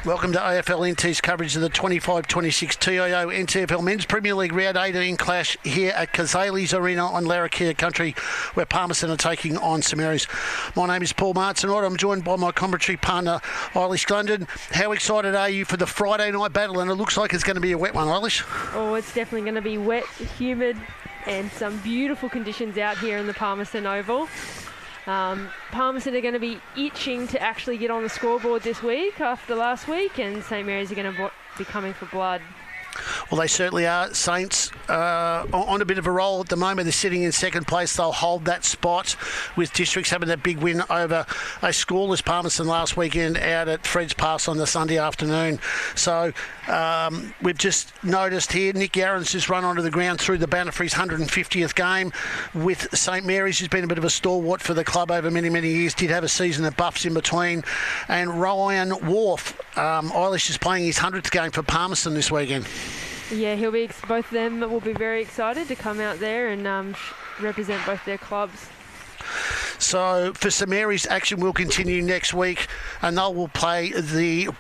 Welcome to AFL NT's coverage of the 25-26 TIO NTFL Men's Premier League Round 18 clash here at Cazalys Arena on Larrakia Country, where Palmerston are taking on St Mary's. My name is Paul Martin. Tonight I'm joined by my commentary partner, Eilish Glendon. How excited are you for the Friday night battle? And it looks like it's going to be a wet one, Eilish. Oh, it's definitely going to be wet, humid, and some beautiful conditions out here in the Palmerston Oval. Palmerston are going to be itching to actually get on the scoreboard this week after last week, and St Mary's are going to be coming for blood. Well, they certainly are. Saints on a bit of a roll at the moment. They're sitting in second place. They'll hold that spot with Districts having that big win over a scoreless Palmerston last weekend out at Fred's Pass on the Sunday afternoon. So we've just noticed here Nick Yarran's just run onto the ground through the banner for his 150th game with St Mary's, who's been a bit of a stalwart for the club over many, many years. Did have a season of buffs in between. And Ryan Wharf, Eilish is playing his 100th game for Palmerston this weekend. Yeah, both of them will be very excited to come out there and represent both their clubs. So for St Mary's, action will continue next week, and they will play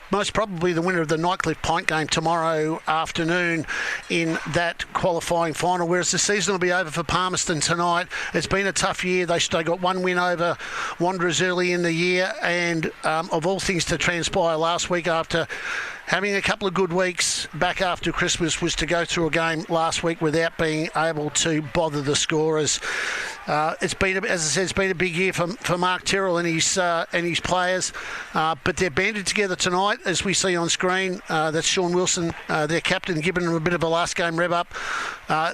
most probably the winner of the Nightcliff Pint game tomorrow afternoon in that qualifying final, whereas the season will be over for Palmerston tonight. It's been a tough year. They got one win over Wanderers early in the year, and of all things to transpire last week after having a couple of good weeks back after Christmas was to go through a game last week without being able to bother the scorers. It's been, as I said, it's been a big year for Mark Tyrrell and his players, but they're banded together tonight, as we see on screen. That's Sean Wilson, their captain, giving them a bit of a last game rev up.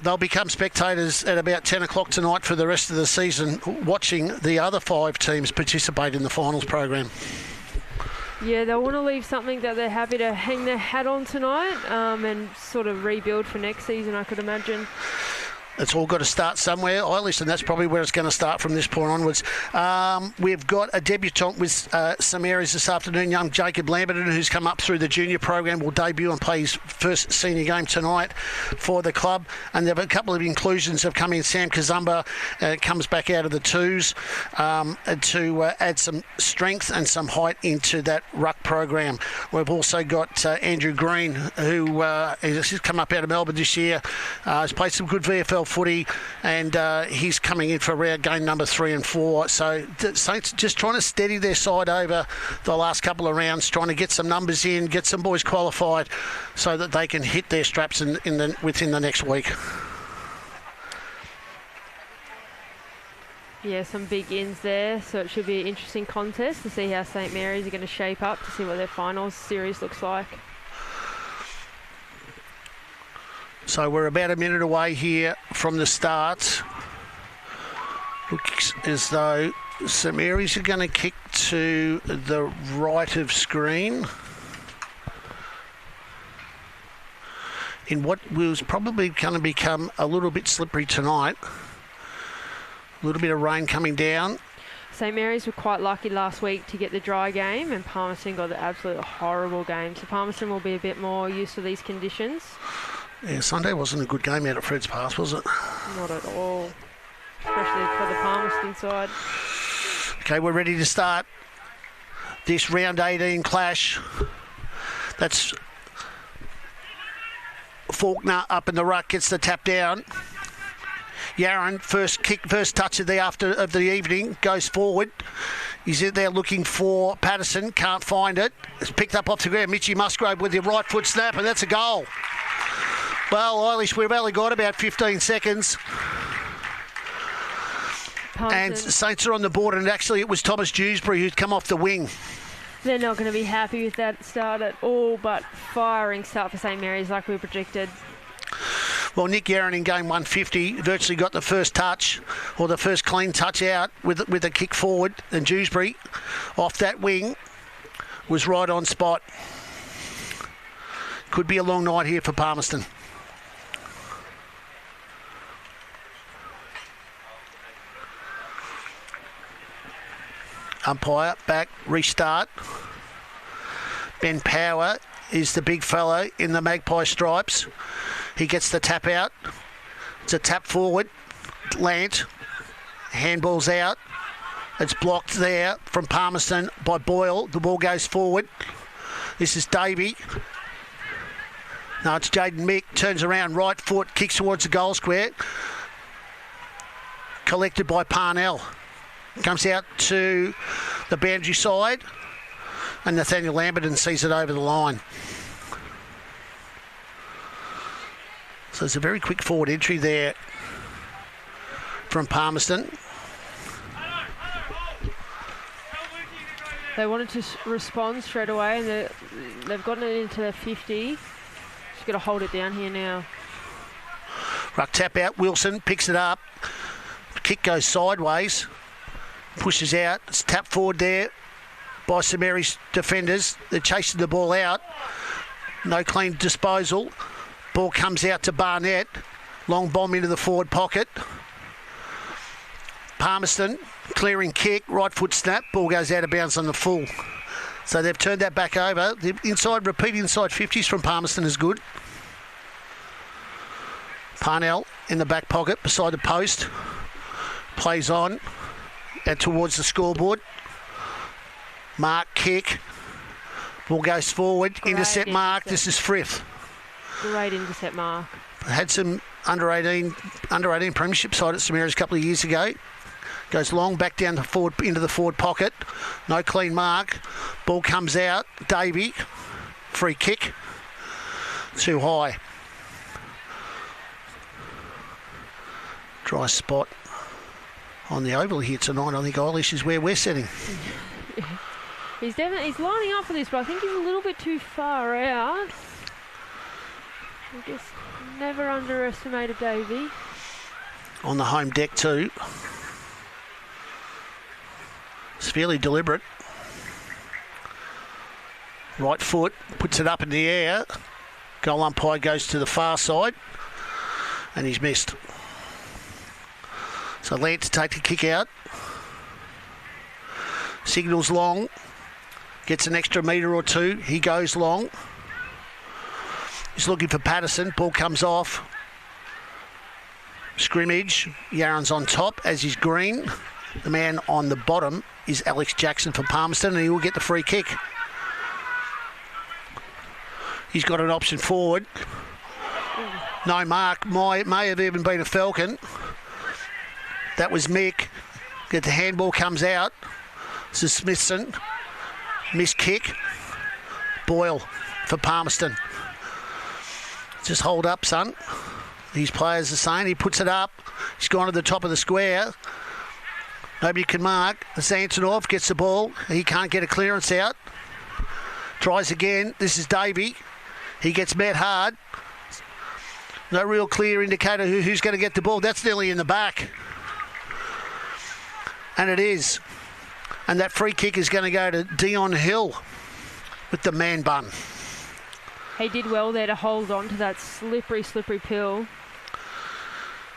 They'll become spectators at about 10 o'clock tonight for the rest of the season, watching the other 5 teams participate in the finals program. Yeah, they'll want to leave something that they're happy to hang their hat on tonight and sort of rebuild for next season, I could imagine. It's all got to start somewhere, Eilish, and that's probably where it's going to start from this point onwards. We've got a debutant with St Mary's this afternoon, young Jacob Lamberton, who's come up through the junior program, will debut and play his first senior game tonight for the club. And there have a couple of inclusions have come in. Sam Kazumba comes back out of the twos to add some strength and some height into that ruck program. We've also got Andrew Green, who has come up out of Melbourne this year, has played some good VFL footy, and he's coming in for round game number 3 and 4. So the Saints just trying to steady their side over the last couple of rounds, trying to get some numbers in, get some boys qualified so that they can hit their straps within the next week. Yeah, some big ins there, so it should be an interesting contest to see how St Mary's are going to shape up, to see what their finals series looks like. So we're about a minute away here from the start. Looks as though St Mary's are going to kick to the right of screen in what was probably going to become a little bit slippery tonight. A little bit of rain coming down. St Mary's were quite lucky last week to get the dry game, and Palmerston got the absolute horrible game. So Palmerston will be a bit more used to these conditions. Yeah, Sunday wasn't a good game out at Fred's Pass, was it? Not at all, especially for the Palmerston side. Okay, we're ready to start this round 18 clash. That's Faulkner up in the ruck, gets the tap down. Yarran, first touch of the evening, goes forward. He's in there looking for Patterson, can't find it. It's picked up off the ground. Mitchy Musgrave with the right foot snap, and that's a goal. Well, Eilish, we've only got about 15 seconds. And Saints are on the board, and actually it was Thomas Dewsbury who'd come off the wing. They're not going to be happy with that start at all, but firing start for St Mary's like we predicted. Well, Nick Yarran in game 150 virtually got the first touch, or the first clean touch out with a kick forward, and Dewsbury off that wing was right on spot. Could be a long night here for Palmerston. Umpire back, restart. Ben Power is the big fellow in the Magpie stripes. He gets the tap out. It's a tap forward. Lant. Handball's out. It's blocked there from Palmerston by Boyle. The ball goes forward. This is Davey. No, it's Jaden Mick. Turns around, right foot, kicks towards the goal square. Collected by Parnell. Comes out to the boundary side. And Nathaniel Lamberton sees it over the line. So it's a very quick forward entry there from Palmerston. They wanted to respond straight away, and they've gotten it into their 50. Just got to hold it down here now. Ruck tap out. Wilson picks it up. Kick goes sideways. Pushes out. It's tapped forward there by St Mary's defenders. They're chasing the ball out. No clean disposal. Ball comes out to Barnett. Long bomb into the forward pocket. Palmerston clearing kick, right foot snap, ball goes out of bounds on the full. So they've turned that back over. The repeat inside 50s from Palmerston is good. Parnell in the back pocket beside the post. Plays on and towards the scoreboard. Mark kick. Ball goes forward. Great intercept Mark. This is Frith. Great intercept Mark. Had some under 18 premiership side at St Mary's a couple of years ago. Goes long back down the forward into the forward pocket. No clean mark. Ball comes out. Davey. Free kick. Too high. Dry spot on the oval here tonight. I think Eilish is where we're sitting. He's lining up for this, but I think he's a little bit too far out. I guess never underestimated Davey. On the home deck too. It's fairly deliberate. Right foot, puts it up in the air. Goal umpire goes to the far side. And he's missed. So Lance takes a kick out. Signals long. Gets an extra metre or two. He goes long. He's looking for Patterson. Ball comes off. Scrimmage. Yaron's on top, as is Green. The man on the bottom is Alex Jackson for Palmerston, and he will get the free kick. He's got an option forward. No mark. May have even been a Falcon. That was Mick. Get the handball comes out. This is Smithson. Missed kick. Boyle for Palmerston. Just hold up, son. These players are saying. He puts it up. He's gone to the top of the square. Nobody can mark. Zantanov gets the ball. He can't get a clearance out. Tries again. This is Davey. He gets met hard. No real clear indicator who's going to get the ball. That's nearly in the back. And it is. And that free kick is going to go to Dion Hill with the man bun. He did well there to hold on to that slippery pill.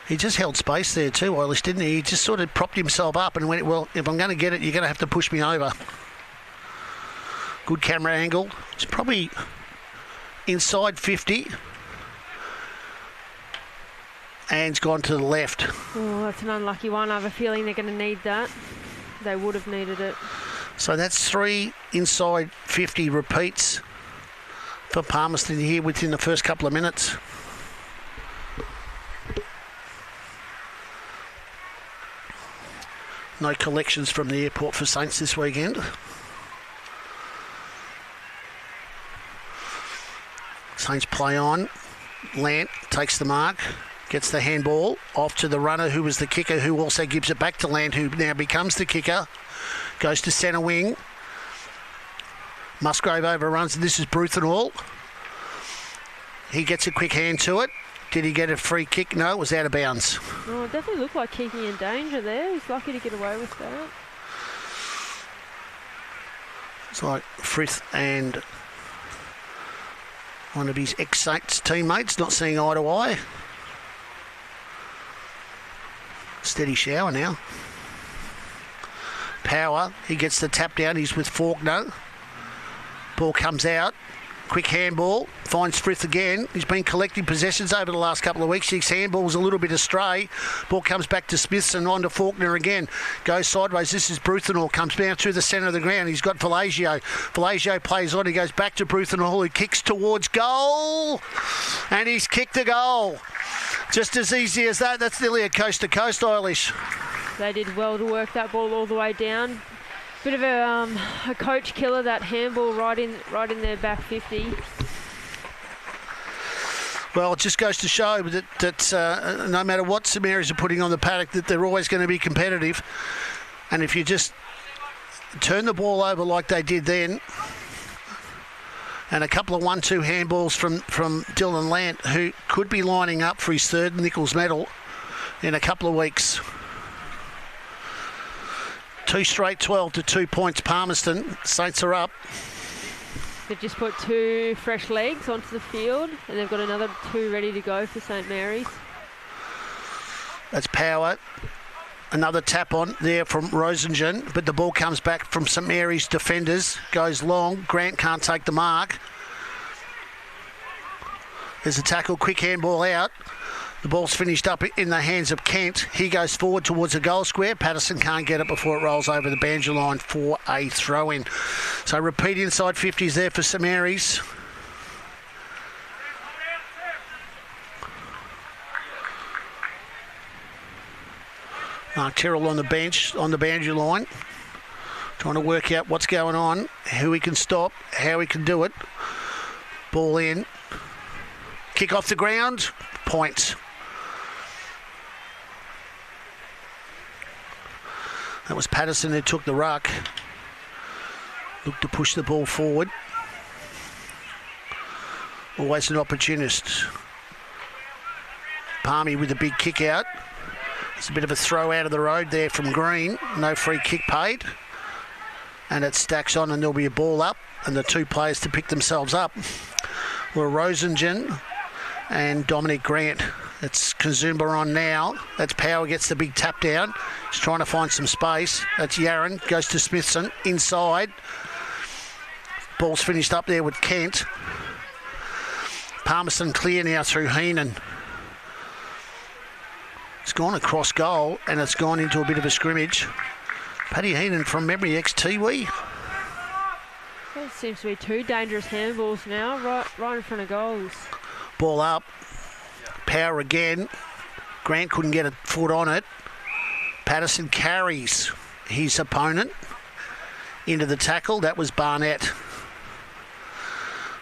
He just held space there too, Eilish, didn't he? He just sort of propped himself up and went, well, if I'm going to get it, you're going to have to push me over. Good camera angle. It's probably inside 50. And it's gone to the left. Oh, that's an unlucky one. I have a feeling they're going to need that. They would have needed it. So that's 3 inside 50 repeats for Palmerston here within the first couple of minutes. No collections from the airport for Saints this weekend. Saints play on. Lant takes the mark. Gets the handball off to the runner who was the kicker, who also gives it back to Lant, who now becomes the kicker. Goes to centre wing. Musgrave overruns. This is Bruthenall. He gets a quick hand to it. Did he get a free kick? No, it was out of bounds. Oh, it definitely looked like Kiki in danger there. He's lucky to get away with that. It's like Frith and one of his ex-Saints teammates not seeing eye to eye. Steady shower now. Power, he gets the tap down. He's with Faulkner. Ball comes out. quick handball. Finds Frith again. He's been collecting possessions over the last couple of weeks. His handball was a little bit astray. Ball comes back to Smithson, on to Faulkner again. Goes sideways. This is Bruthenall. Comes down through the centre of the ground. He's got Valagio. Valagio plays on. He goes back to Bruthenall, who kicks towards goal. And he's kicked a goal. Just as easy as that. That's nearly a coast-to-coast, Eilish. They did well to work that ball all the way down. Bit of a coach killer, that handball right in their back 50. Well, it just goes to show that no matter what St Mary's are putting on the paddock, that they're always going to be competitive. And if you just turn the ball over like they did then, and a couple of 1-2 handballs from Dylan Lant, who could be lining up for his third Nichols medal in a couple of weeks. 2 straight 12 to 2 points Palmerston. Saints are up. They've just put 2 fresh legs onto the field, and they've got another 2 ready to go for St Mary's. That's power. Another tap on there from Rosingen, but the ball comes back from St Mary's defenders. Goes long. Grant can't take the mark. There's a tackle. Quick handball out. The ball's finished up in the hands of Kent. He goes forward towards the goal square. Patterson can't get it before it rolls over the boundary line for a throw-in. So repeat inside 50s there for St Mary's. Mark Terrell on the bench, on the boundary line. Trying to work out what's going on, who he can stop, how he can do it. Ball in. Kick off the ground. Point. That was Patterson who took the ruck. Looked to push the ball forward. Always an opportunist. Palmy with a big kick out. It's a bit of a throw out of the road there from Green. No free kick paid. And it stacks on and there'll be a ball up. And the 2 players to pick themselves up were Rosingen and Dominic Grant. It's Kazumba on now. That's Power, gets the big tap down. He's trying to find some space. That's Yaron. Goes to Smithson. Inside. Ball's finished up there with Kent. Palmerston clear now through Heenan. It's gone across goal and it's gone into a bit of a scrimmage. Paddy Heenan from memory ex-Tiwi. There seems to be 2 dangerous handballs now, right in front of goals. Ball up. Power again. Grant couldn't get a foot on it. Patterson carries his opponent into the tackle. That was Barnett.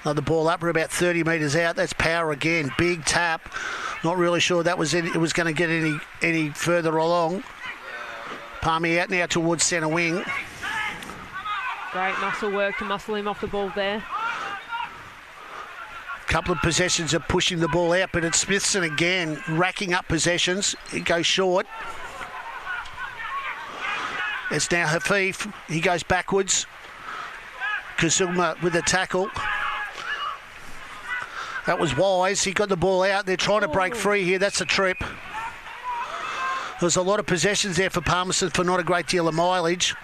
Another ball up. We're about 30 metres out. That's Power again. Big tap. Not really sure that was it was going to get any further along. Palmy out now towards centre wing. Great muscle work to muscle him off the ball there. Couple of possessions of pushing the ball out, but it's Smithson again racking up possessions. He goes short. It's now Hafif. He goes backwards. Kazuma with the tackle. That was Wise. He got the ball out. They're trying to break free here. That's a trip. There's a lot of possessions there for Palmerston for not a great deal of mileage.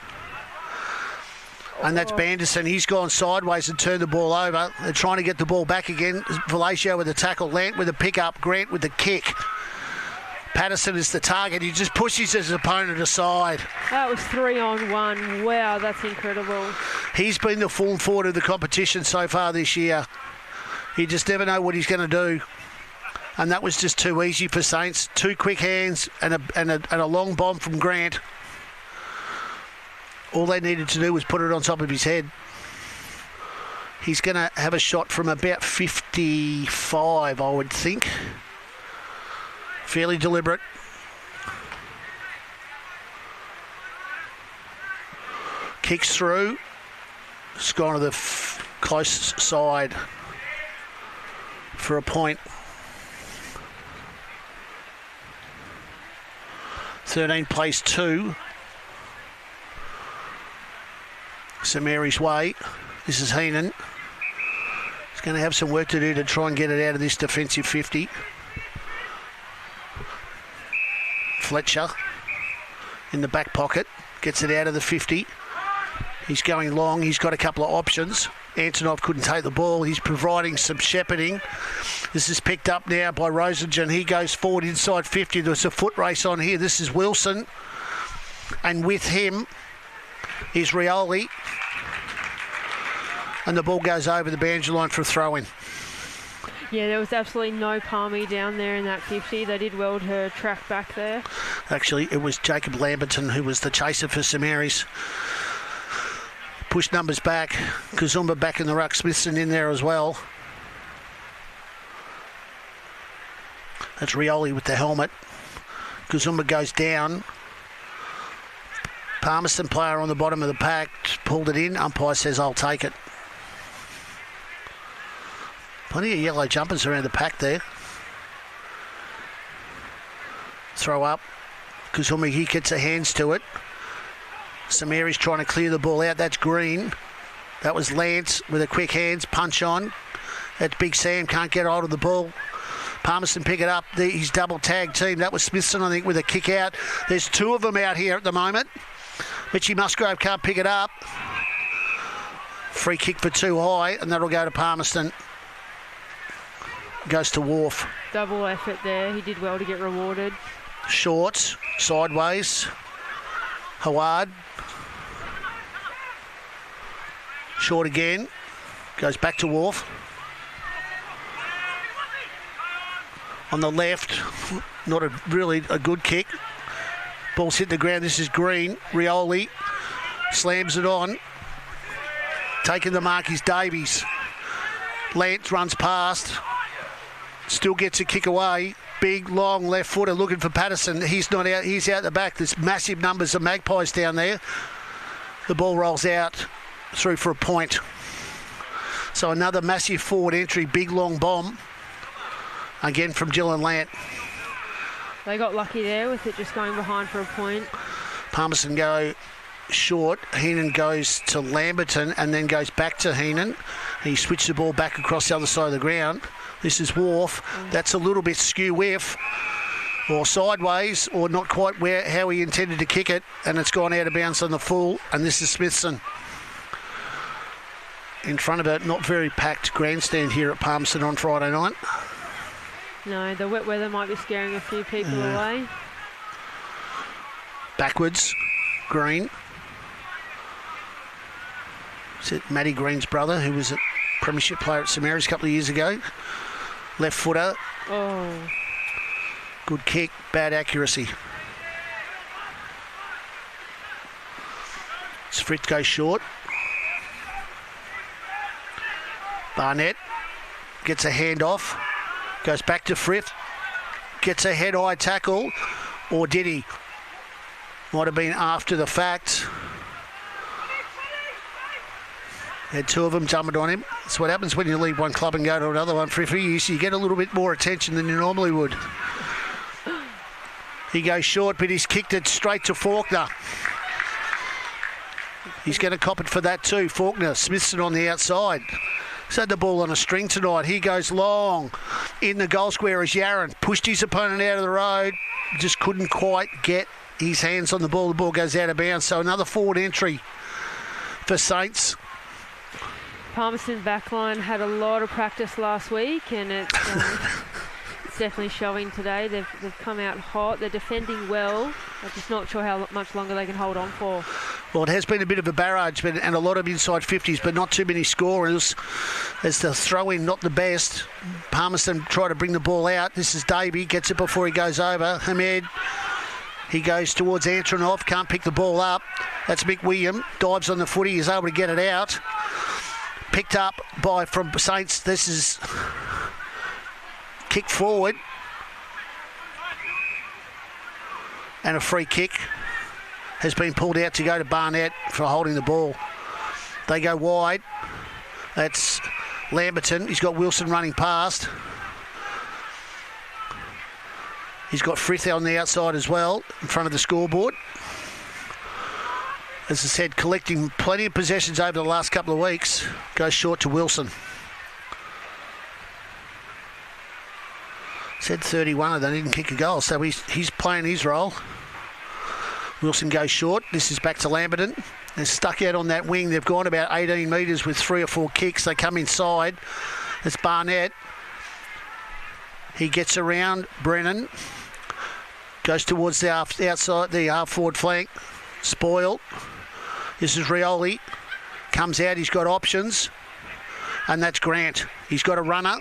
And that's Banderson. He's gone sideways and turned the ball over. They're trying to get the ball back again. Valagio with the tackle. Lant with the pick-up. Grant with the kick. Patterson is the target. He just pushes his opponent aside. That was 3-on-1. Wow, that's incredible. He's been the full forward of the competition so far this year. You just never know what he's going to do. And that was just too easy for Saints. 2 quick hands and a long bomb from Grant. All they needed to do was put it on top of his head. He's going to have a shot from about 55, I would think. Fairly deliberate. Kicks through. It's gone to the close side for a point. 13 plays 2. St Mary's way. This is Heenan. He's going to have some work to do to try and get it out of this defensive 50. Fletcher in the back pocket. Gets it out of the 50. He's going long. He's got a couple of options. Antonov couldn't take the ball. He's providing some shepherding. This is picked up now by Rosingen. He goes forward inside 50. There's a foot race on here. This is Wilson. And with him is Rioli. And the ball goes over the boundary line for a throw-in. Yeah, there was absolutely no Palmy down there in that 50. They did well to track back there. Actually, it was Jacob Lamberton who was the chaser for St Mary's. Push numbers back. Kazumba back in the ruck. Smithson in there as well. That's Rioli with the helmet. Kazumba goes down. Palmerston player on the bottom of the pack. Pulled it in. Umpire says, I'll take it. Plenty of yellow jumpers around the pack there. Throw up. Kazumba, he gets her hands to it. St Mary's trying to clear the ball out. That's Green. That was Lance with a quick hands. Punch on. That's Big Sam. Can't get hold of the ball. Palmerston pick it up. He's double tag team. That was Smithson, I think, with a kick out. There's two of them out here at the moment. Richie Musgrove can't pick it up. Free kick for too high, and that'll go to Palmerston. Goes to Wharf. Double effort there. He did well to get rewarded. Shorts. Sideways. Howard. Short again. Goes back to Wharf. On the left. Not really a good kick. Ball's hit the ground. This is Green. Rioli slams it on. Taking the mark is Davies. Lance runs past. Still gets a kick away. Big, long left footer looking for Patterson. He's not out. He's out the back. There's massive numbers of Magpies down there. The ball rolls out through for a point. So another massive forward entry. Big, long bomb. Again from Dylan Lant. They got lucky there with it just going behind for a point. Palmerston go short. Heenan goes to Lamberton and then goes back to Heenan. He switched the ball back across the other side of the ground. This is Wharf. That's a little bit skew whiff or sideways or not quite how he intended to kick it, and it's gone out of bounds on the full, and this is Smithson. In front of a not very packed grandstand here at Palmerston on Friday night. No, the wet weather might be scaring a few people away. Backwards, Green. Is it Matty Green's brother, who was a premiership player at St Mary's a couple of years ago? Left footer. Oh. Good kick, bad accuracy. Frith goes short. Barnett gets a hand off. Goes back to Frith. Gets a head-high tackle. Or did he? Might have been after the fact. Had two of them jumping on him. That's what happens when you leave one club and go to another one for a few years. You get a little bit more attention than you normally would. He goes short, but he's kicked it straight to Faulkner. He's going to cop it for that too. Faulkner, Smithson on the outside. He's had the ball on a string tonight. He goes long. In the goal square is Yaron. Pushed his opponent out of the road. Just couldn't quite get his hands on the ball. The ball goes out of bounds. So another forward entry for Saints. Palmerston backline had a lot of practice last week, and it's definitely showing today. They've come out hot. They're defending well. I'm just not sure how much longer they can hold on for. Well, it has been a bit of a barrage and a lot of inside 50s, but not too many scorers. As the throw-in, not the best. Palmerston try to bring the ball out. This is Davey. Gets it before he goes over. Hamed. He goes towards Antronov. Can't pick the ball up. That's Mick William. Dives on the footy. He's able to get it out. Picked up from Saints. This is kick forward. And a free kick has been pulled out to go to Barnett for holding the ball. They go wide. That's Lamberton. He's got Wilson running past. He's got Frith on the outside as well, in front of the scoreboard. As I said, collecting plenty of possessions over the last couple of weeks. Goes short to Wilson. Said 31 of them didn't kick a goal, so he's playing his role. Wilson goes short. This is back to Lamberton. They're stuck out on that wing. They've gone about 18 metres with 3 or 4 kicks. They come inside. It's Barnett. He gets around Brennan. Goes towards the outside, the half forward flank. Spoiled. This is Rioli. Comes out. He's got options. And that's Grant. He's got a runner.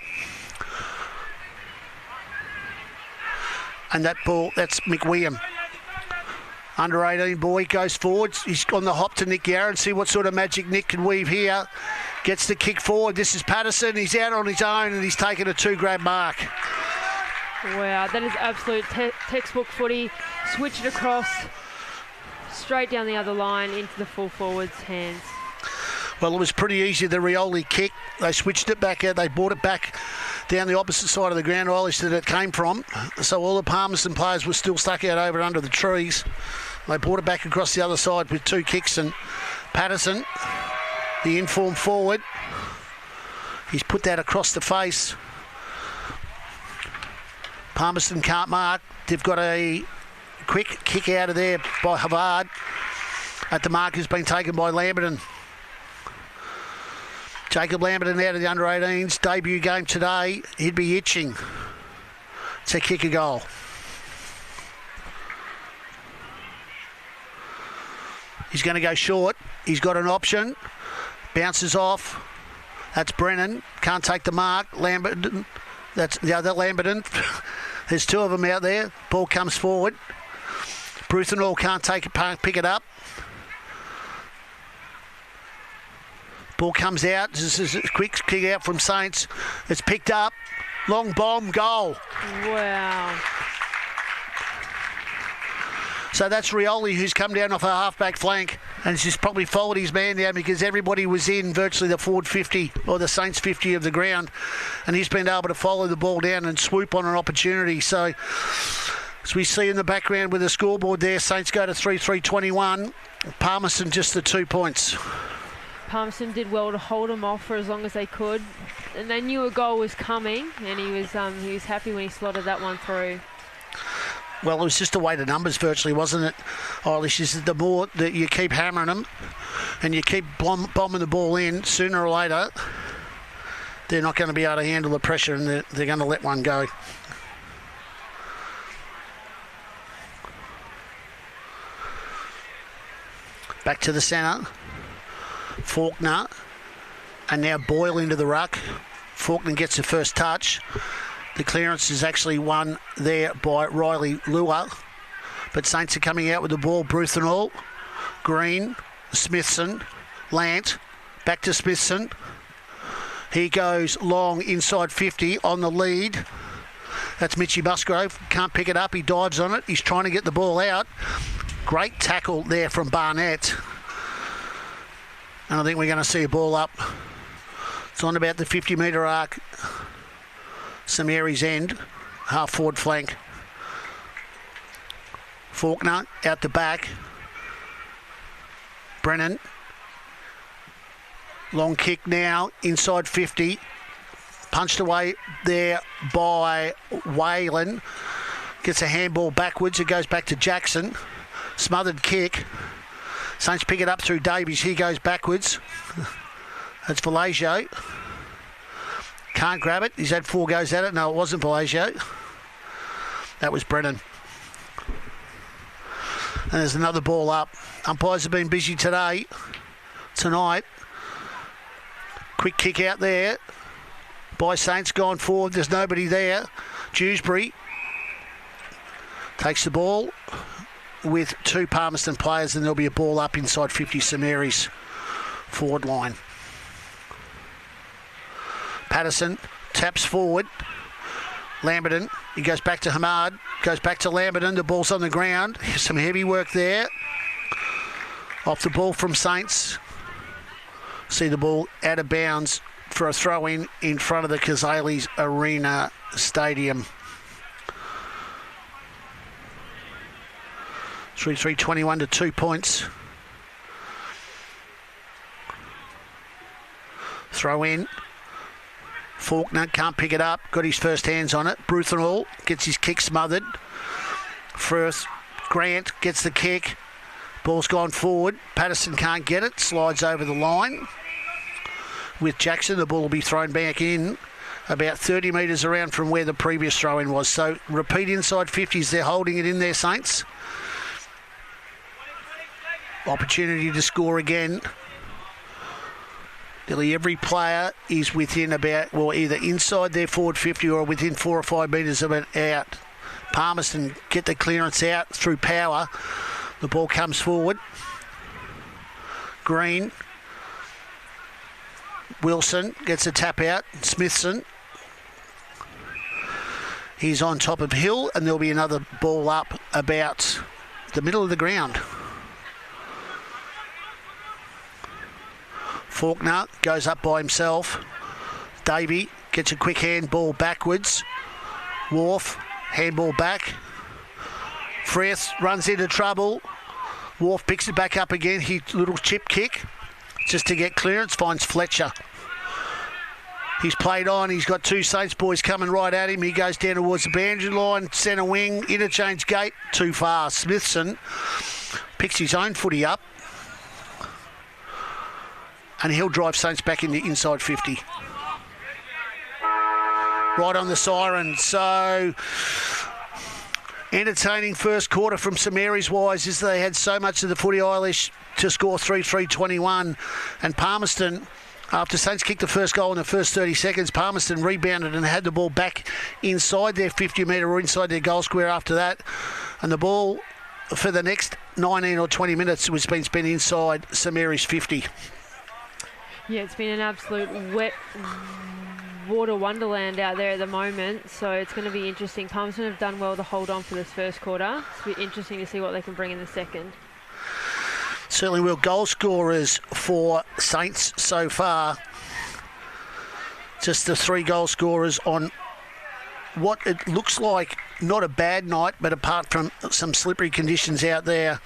And that ball, that's McWilliam. Under 18 boy goes forward. He's on the hop to Nick Yarran. See what sort of magic Nick can weave here. Gets the kick forward. This is Patterson. He's out on his own and he's taken a 2-grab mark. Wow, that is absolute textbook footy. Switch it across, straight down the other line into the full forward's hands. Well, it was pretty easy, the Rioli kick. They switched it back out. They brought it back down the opposite side of the ground, Irish, that it came from. So all the Palmerston players were still stuck out over under the trees. They brought it back across the other side with 2 kicks, and Patterson, the informed forward, he's put that across the face. Palmerston can't mark. They've got a quick kick out of there by Havard. At the mark has been taken by Lamberton. Jacob Lamberton out of the under-18s. Debut game today. He'd be itching to kick a goal. He's going to go short. He's got an option. Bounces off. That's Brennan. Can't take the mark. Lamberton. That's the other Lamberton. There's 2 of them out there. Ball comes forward. Bruthenall can't pick it up. Ball comes out. This is a quick kick out from Saints. It's picked up. Long bomb, goal. Wow. So that's Rioli, who's come down off a half-back flank, and he's probably followed his man down because everybody was in virtually the forward 50 or the Saints 50 of the ground, and he's been able to follow the ball down and swoop on an opportunity. So as we see in the background with the scoreboard there, Saints go to 3-3-21. Palmerston just the 2 points. Palmerston did well to hold him off for as long as they could, and they knew a goal was coming, and he was happy when he slotted that one through. Well, it was just the way the numbers virtually, wasn't it? Eilish, is the more that you keep hammering them and you keep bombing the ball in, sooner or later, they're not going to be able to handle the pressure and they're going to let one go. Back to the centre. Faulkner, and now Boyle into the ruck. Faulkner gets the first touch. The clearance is actually won there by Riley Lua, but Saints are coming out with the ball. Bruthenall, Green, Smithson, Lant, back to Smithson. He goes long inside 50 on the lead. That's Mitchy Musgrove. Can't pick it up. He dives on it. He's trying to get the ball out. Great tackle there from Barnett. And I think we're going to see a ball up. It's on about the 50-metre arc. St Mary's end. Half forward flank. Faulkner out the back. Brennan. Long kick now. Inside 50. Punched away there by Whalen. Gets a handball backwards. It goes back to Jackson. Smothered kick. Saints pick it up through Davies. He goes backwards. That's Vallejo. Can't grab it. He's had 4 goes at it. No, it wasn't Vallejo. That was Brennan. And there's another ball up. Umpires have been busy tonight. Quick kick out there by Saints, gone forward. There's nobody there. Dewsbury takes the ball with 2 Palmerston players, and there'll be a ball up inside 50 St Mary's forward line. Patterson taps forward. Lamberton, he goes back to Hamad, goes back to Lamberton. The ball's on the ground. Some heavy work there. Off the ball from Saints. See the ball out of bounds for a throw-in in front of the Cazalys Arena Stadium. 3-3-21 to 2 points. Throw in. Faulkner can't pick it up. Got his first hands on it. Bruthenall gets his kick smothered. First, Grant gets the kick. Ball's gone forward. Patterson can't get it. Slides over the line with Jackson. The ball will be thrown back in about 30 metres around from where the previous throw-in was. So repeat inside 50s. They're holding it in there, Saints. Opportunity to score again. Nearly every player is within about, well, either inside their forward 50 or within 4 or 5 metres of it out. Palmerston get the clearance out through power. The ball comes forward. Green. Wilson gets a tap out. Smithson. He's on top of Hill, and there'll be another ball up about the middle of the ground. Faulkner goes up by himself. Davey gets a quick handball backwards. Wharf, handball back. Frith runs into trouble. Wharf picks it back up again. He little chip kick just to get clearance. Finds Fletcher. He's played on. He's got two Saints boys coming right at him. He goes down towards the boundary line. Centre wing. Interchange gate. Too far. Smithson picks his own footy up. And he'll drive Saints back in the inside 50. Right on the siren. So entertaining first quarter from St Mary's wise is they had so much of the footy Eilish to score 3-3-21. And Palmerston, after Saints kicked the first goal in the first 30 seconds, Palmerston rebounded and had the ball back inside their 50-metre or inside their goal square after that. And the ball for the next 19 or 20 minutes was been spent inside St Mary's 50. Yeah, it's been an absolute wet water wonderland out there at the moment, so it's going to be interesting. Palmerston have done well to hold on for this first quarter. It's been interesting to see what they can bring in the second. Certainly will. Goal scorers for Saints so far. Just the 3 goal scorers on what it looks like not a bad night, but apart from some slippery conditions out there,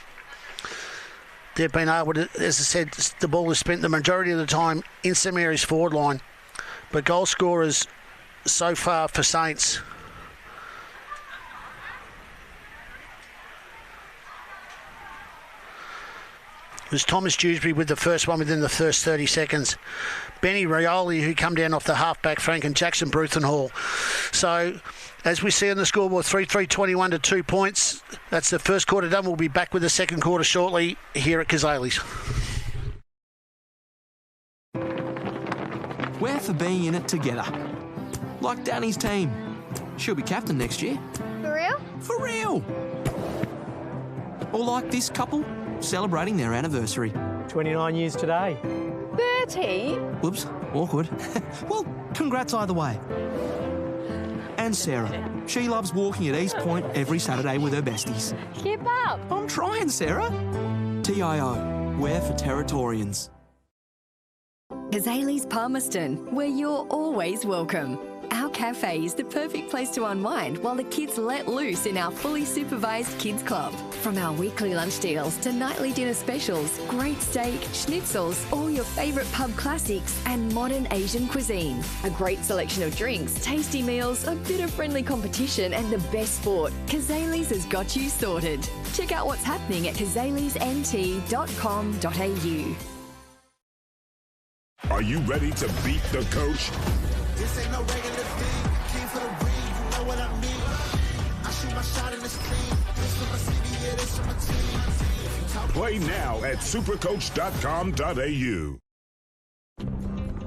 they've been able to, as I said, the ball is spent the majority of the time in St Mary's forward line. But goal scorers so far for Saints. It was Thomas Dewsbury with the first one within the first 30 seconds. Benny Rioli, who come down off the halfback flank, and Jackson Bruthenhall. So, as we see on the scoreboard, 3-3-21 to 2 points. That's the first quarter done. We'll be back with the second quarter shortly here at Cazalys. We're for being in it together. Like Danny's team. She'll be captain next year. For real? For real! Or like this couple, celebrating their anniversary. 29 years today. 30? Whoops, awkward. Well, congrats either way. And Sarah. She loves walking at East Point every Saturday with her besties. Keep up. I'm trying, Sarah. TIO, we're for Territorians. Cazalys Palmerston, where you're always welcome. Our cafe is the perfect place to unwind while the kids let loose in our fully supervised kids club. From our weekly lunch deals to nightly dinner specials, great steak, schnitzels, all your favourite pub classics and modern Asian cuisine. A great selection of drinks, tasty meals, a bit of friendly competition and the best sport. Cazalys has got you sorted. Check out what's happening at cazalysnt.com.au. Are you ready to beat the coach? This ain't no regular thing. Came for the ring, you know what I mean. I shoot my shot in this clean. This for my city, yeah, this for my team. Play now at supercoach.com.au.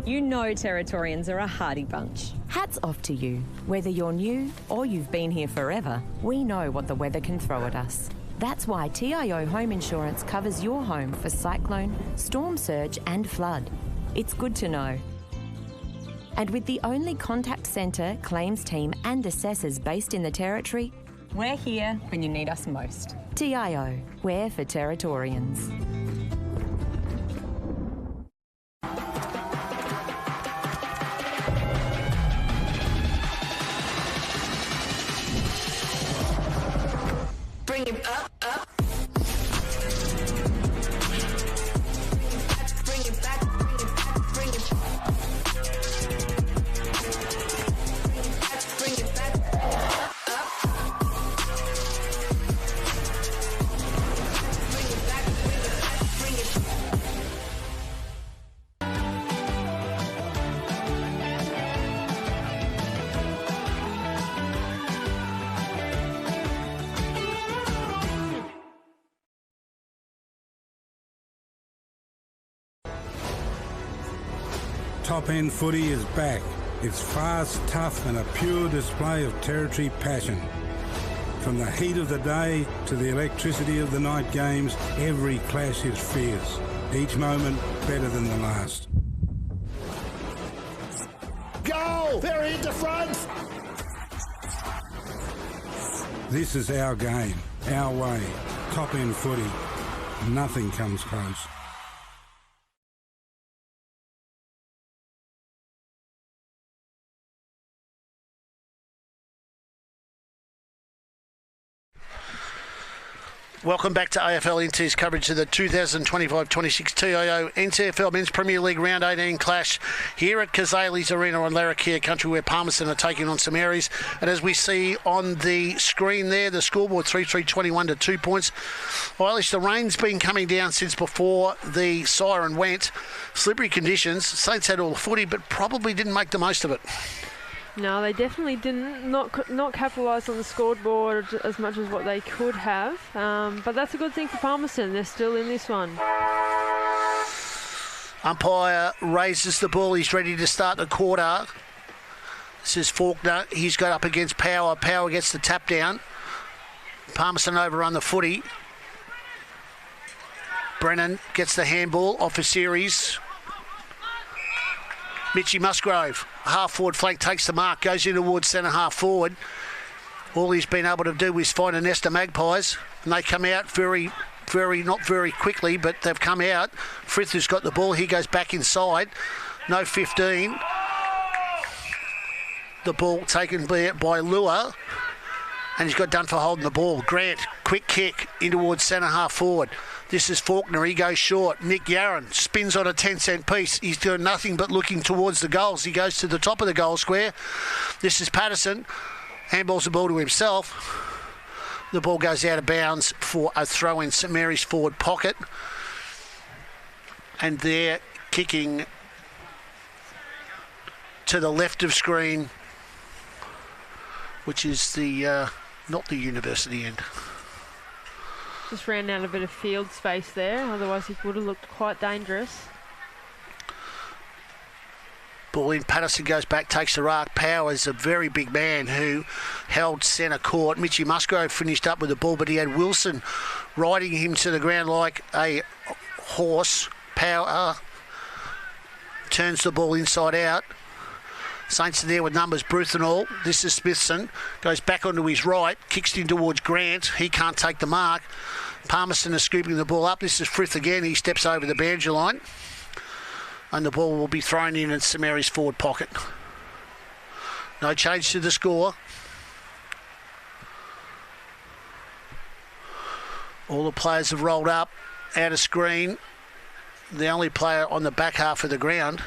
You know Territorians are a hardy bunch. Hats off to you. Whether you're new or you've been here forever, we know what the weather can throw at us. That's why TIO Home Insurance covers your home for cyclone, storm surge and flood. It's good to know. And with the only contact centre, claims team and assessors based in the Territory, we're here when you need us most. TIO, we're for Territorians. Bring it up, up. Bring it back, bring it back, bring it back. Bring it back, up. Bring it back, bring Top-end footy is back. It's fast, tough and a pure display of territory passion. From the heat of the day to the electricity of the night games, every clash is fierce. Each moment better than the last. Goal! They're into front! This is our game, our way. Top-end footy. Nothing comes close. Welcome back to AFL NT's coverage of the 2025-26 TIO NTFL Men's Premier League Round 18 clash here at Cazalys Arena on Larrakia Country, where Palmerston are taking on St Mary's. And as we see on the screen there, the scoreboard 3-3-21 to 2 points. Eilish, the rain's been coming down since before the siren went. Slippery conditions. Saints had all the footy, but probably didn't make the most of it. No, they definitely didn't. Not capitalise on the scoreboard as much as what they could have. But that's a good thing for Palmerston. They're still in this one. Umpire raises the ball. He's ready to start the quarter. This is Faulkner. He's got up against Power. Power gets the tap down. Palmerston overrun the footy. Brennan gets the handball off a series. Mitchy Musgrove, half-forward flank, takes the mark, goes in towards centre-half forward. All he's been able to do is find a nest of Magpies, and they come out not very quickly, but they've come out. Frith has got the ball. He goes back inside. No 15. The ball taken by Lua, and he's got done for holding the ball. Grant, quick kick in towards centre-half forward. This is Faulkner. He goes short. Nick Yarran spins on a 10-cent piece. He's doing nothing but looking towards the goals. He goes to the top of the goal square. This is Patterson. Handballs the ball to himself. The ball goes out of bounds for a throw in St Mary's forward pocket. And they're kicking to the left of screen, which is the not the university end. Just ran out a bit of field space there, otherwise he would have looked quite dangerous. Ball in, Patterson goes back, takes the rack. Powers, a very big man who held centre court. Mitchy Musgrove finished up with the ball, but he had Wilson riding him to the ground like a horse. Power turns the ball inside out. Saints are there with numbers, Bruth and all. This is Smithson. Goes back onto his right. Kicks in towards Grant. He can't take the mark. Palmerston is scooping the ball up. This is Frith again. He steps over the boundary line. And the ball will be thrown in St Mary's forward pocket. No change to the score. All the players have rolled up. Out of screen. The only player on the back half of the ground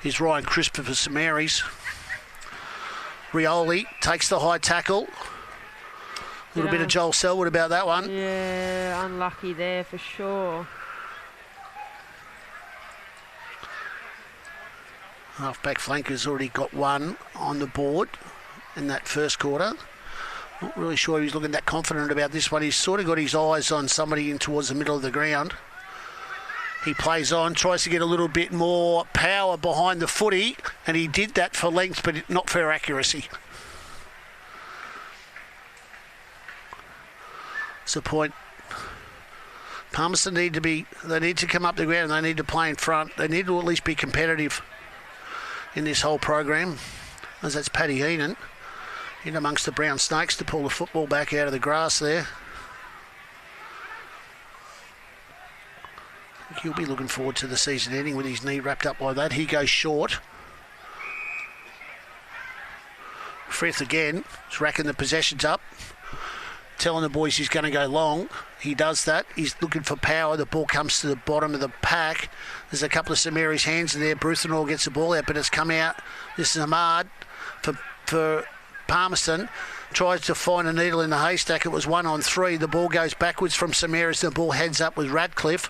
is Ryan Crisper for St Mary's. Rioli takes the high tackle. A little bit of Joel Selwood about that one. Yeah, unlucky there for sure. Half-back flanker's already got one on the board in that first quarter. Not really sure he's looking that confident about this one. He's sort of got his eyes on somebody in towards the middle of the ground. He plays on, tries to get a little bit more power behind the footy, and he did that for length, but not for accuracy. It's the point. Palmerston they need to come up the ground, they need to play in front. They need to at least be competitive in this whole program, as that's Paddy Heenan in amongst the brown snakes to pull the football back out of the grass there. He'll be looking forward to the season ending with his knee wrapped up like that. He goes short. Frith again is racking the possessions up, telling the boys he's going to go long. He does that. He's looking for power. The ball comes to the bottom of the pack. There's a couple of St Mary's hands in there. Bruthenall gets the ball out, but it's come out. This is Ahmad for Palmerston. Tries to find a needle in the haystack. It was 1-on-3. The ball goes backwards from St Mary's. The ball heads up with Radcliffe.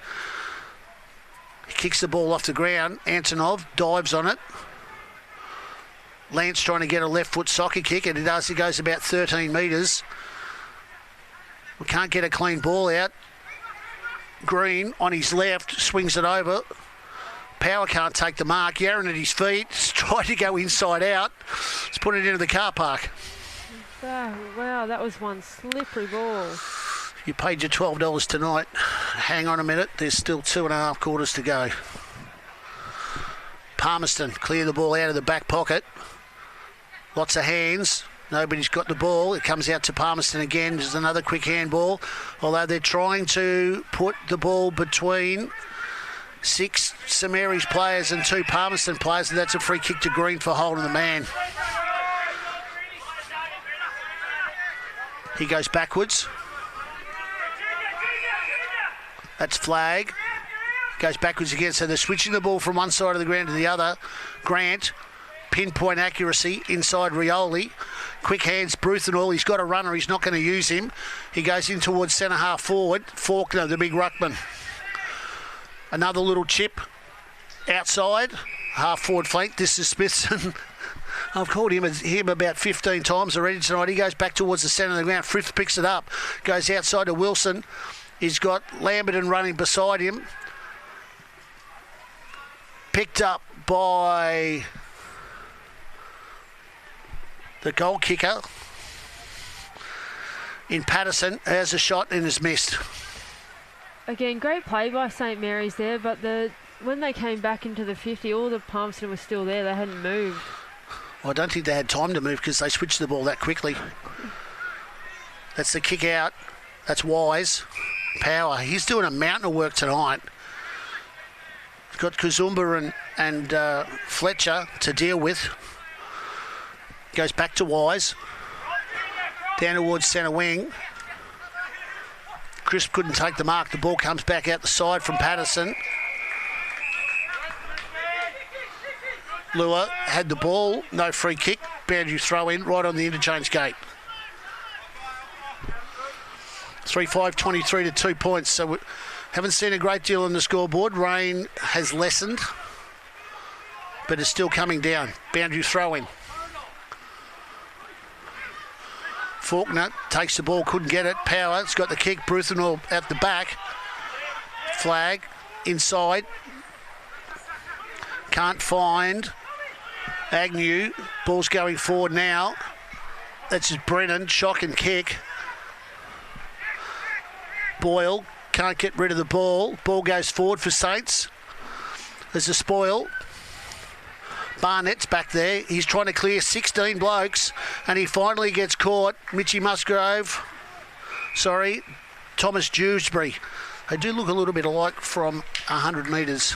He kicks the ball off the ground. Antonov dives on it. Lance trying to get a left foot soccer kick, and he does. He goes about 13 metres. We can't get a clean ball out. Green on his left swings it over. Power can't take the mark. Yaron at his feet. He's trying to go inside out. He's put it into the car park. Oh, wow, that was one slippery ball. You paid your $12 tonight. Hang on a minute. There's still 2.5 quarters to go. Palmerston clear the ball out of the back pocket. Lots of hands. Nobody's got the ball. It comes out to Palmerston again. There's another quick handball. Although they're trying to put the ball between 6 St Mary's players and 2 Palmerston players, and that's a free kick to Green for holding the man. He goes backwards. That's flag. Goes backwards again, so they're switching the ball from one side of the ground to the other. Grant, pinpoint accuracy inside Rioli. Quick hands, Bruthenall. He's got a runner. He's not going to use him. He goes in towards centre half forward. Faulkner, the big ruckman. Another little chip outside. Half forward flank. This is Smithson. I've called him about 15 times already tonight. He goes back towards the centre of the ground. Frith picks it up. Goes outside to Wilson. He's got Lamberton running beside him. Picked up by the goal kicker in Patterson. Has a shot and is missed. Again, great play by St Mary's there, but when they came back into the 50, all the Palmerston was still there. They hadn't moved. Well, I don't think they had time to move because they switched the ball that quickly. That's the kick out. That's Wise. Power. He's doing a mountain of work tonight. He's got Kazumba and Fletcher to deal with. Goes back to Wise. Down towards centre wing. Crisp couldn't take the mark. The ball comes back out the side from Patterson. Lua had the ball. No free kick. Boundary throw in right on the interchange gate. 3-5-23 to 2 points. So we haven't seen a great deal on the scoreboard. Rain has lessened, but it's still coming down. Boundary throw in. Faulkner takes the ball, couldn't get it. Power, it's got the kick. Bruthenall at the back. Flag inside. Can't find Agnew. Ball's going forward now. That's just Brennan. Shock and kick. Boyle can't get rid of the ball. Ball goes forward for Saints. There's a spoil. Barnett's back there. He's trying to clear 16 blokes, and he finally gets caught. Mitchie Musgrove. Sorry, Thomas Dewsbury. They do look a little bit alike from 100 metres.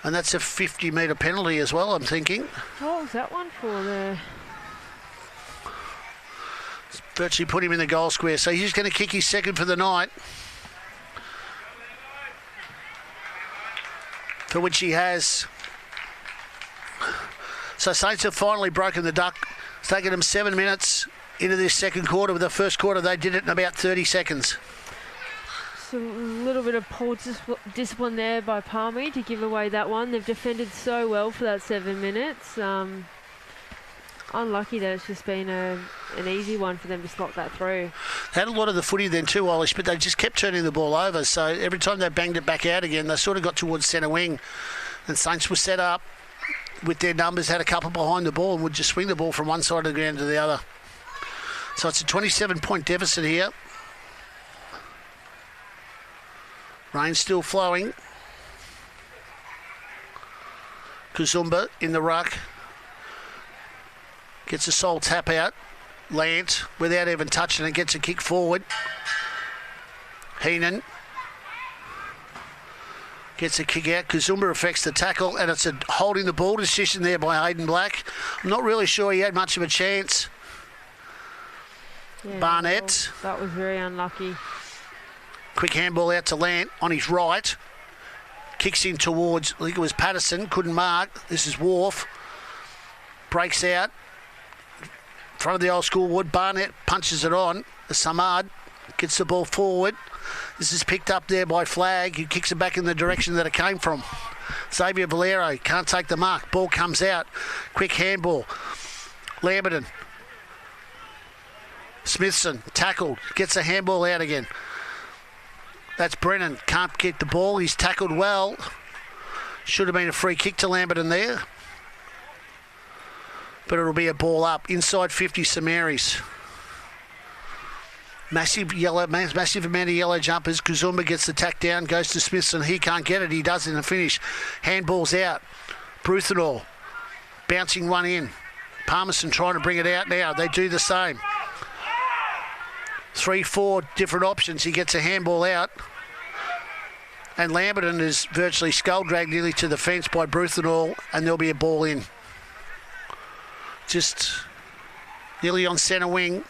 And that's a 50-metre penalty as well, I'm thinking. What was that one for there? It's virtually put him in the goal square, so he's going to kick his second for the night. For which he has. So Saints have finally broken the duck. It's taken them 7 minutes into this second quarter. With the first quarter, they did it in about 30 seconds. So a little bit of poor discipline there by Palmy to give away that one. They've defended so well for that 7 minutes. Unlucky that it's just been an easy one for them to slot that through. They had a lot of the footy then too, Eilish, but they just kept turning the ball over. So every time they banged it back out again, they sort of got towards centre wing. And Saints were set up with their numbers, had a couple behind the ball and would just swing the ball from one side of the ground to the other. So it's a 27-point deficit here. Rain still flowing. Kazumba in the ruck. Gets a sole tap out. Lant, without even touching it, gets a kick forward. Heenan gets a kick out. Kazumba affects the tackle, and it's a holding the ball decision there by Hayden Black. I'm not really sure he had much of a chance. Yeah, Barnett. That was very unlucky. Quick handball out to Lant on his right. Kicks in towards, I think it was Patterson, couldn't mark. This is Wharf. Breaks out. Front of the old school wood. Barnett punches it on. Samad gets the ball forward. This is picked up there by Flag, who kicks it back in the direction that it came from. Xavier Valero can't take the mark. Ball comes out. Quick handball. Lamberton. Smithson tackled. Gets a handball out again. That's Brennan. Can't get the ball. He's tackled well. Should have been a free kick to Lamberton there. But it'll be a ball up. Inside 50, St Mary's. Massive amount of yellow jumpers. Kazumba gets the tack down, goes to Smithson. He can't get it. He does in the finish. Handball's out. Bruthenall bouncing one in. Palmerston trying to bring it out now. They do the same. 3-4 different options. He gets a handball out. And Lamberton is virtually skull dragged nearly to the fence by Bruthenall, and there'll be a ball in. Just nearly on centre wing.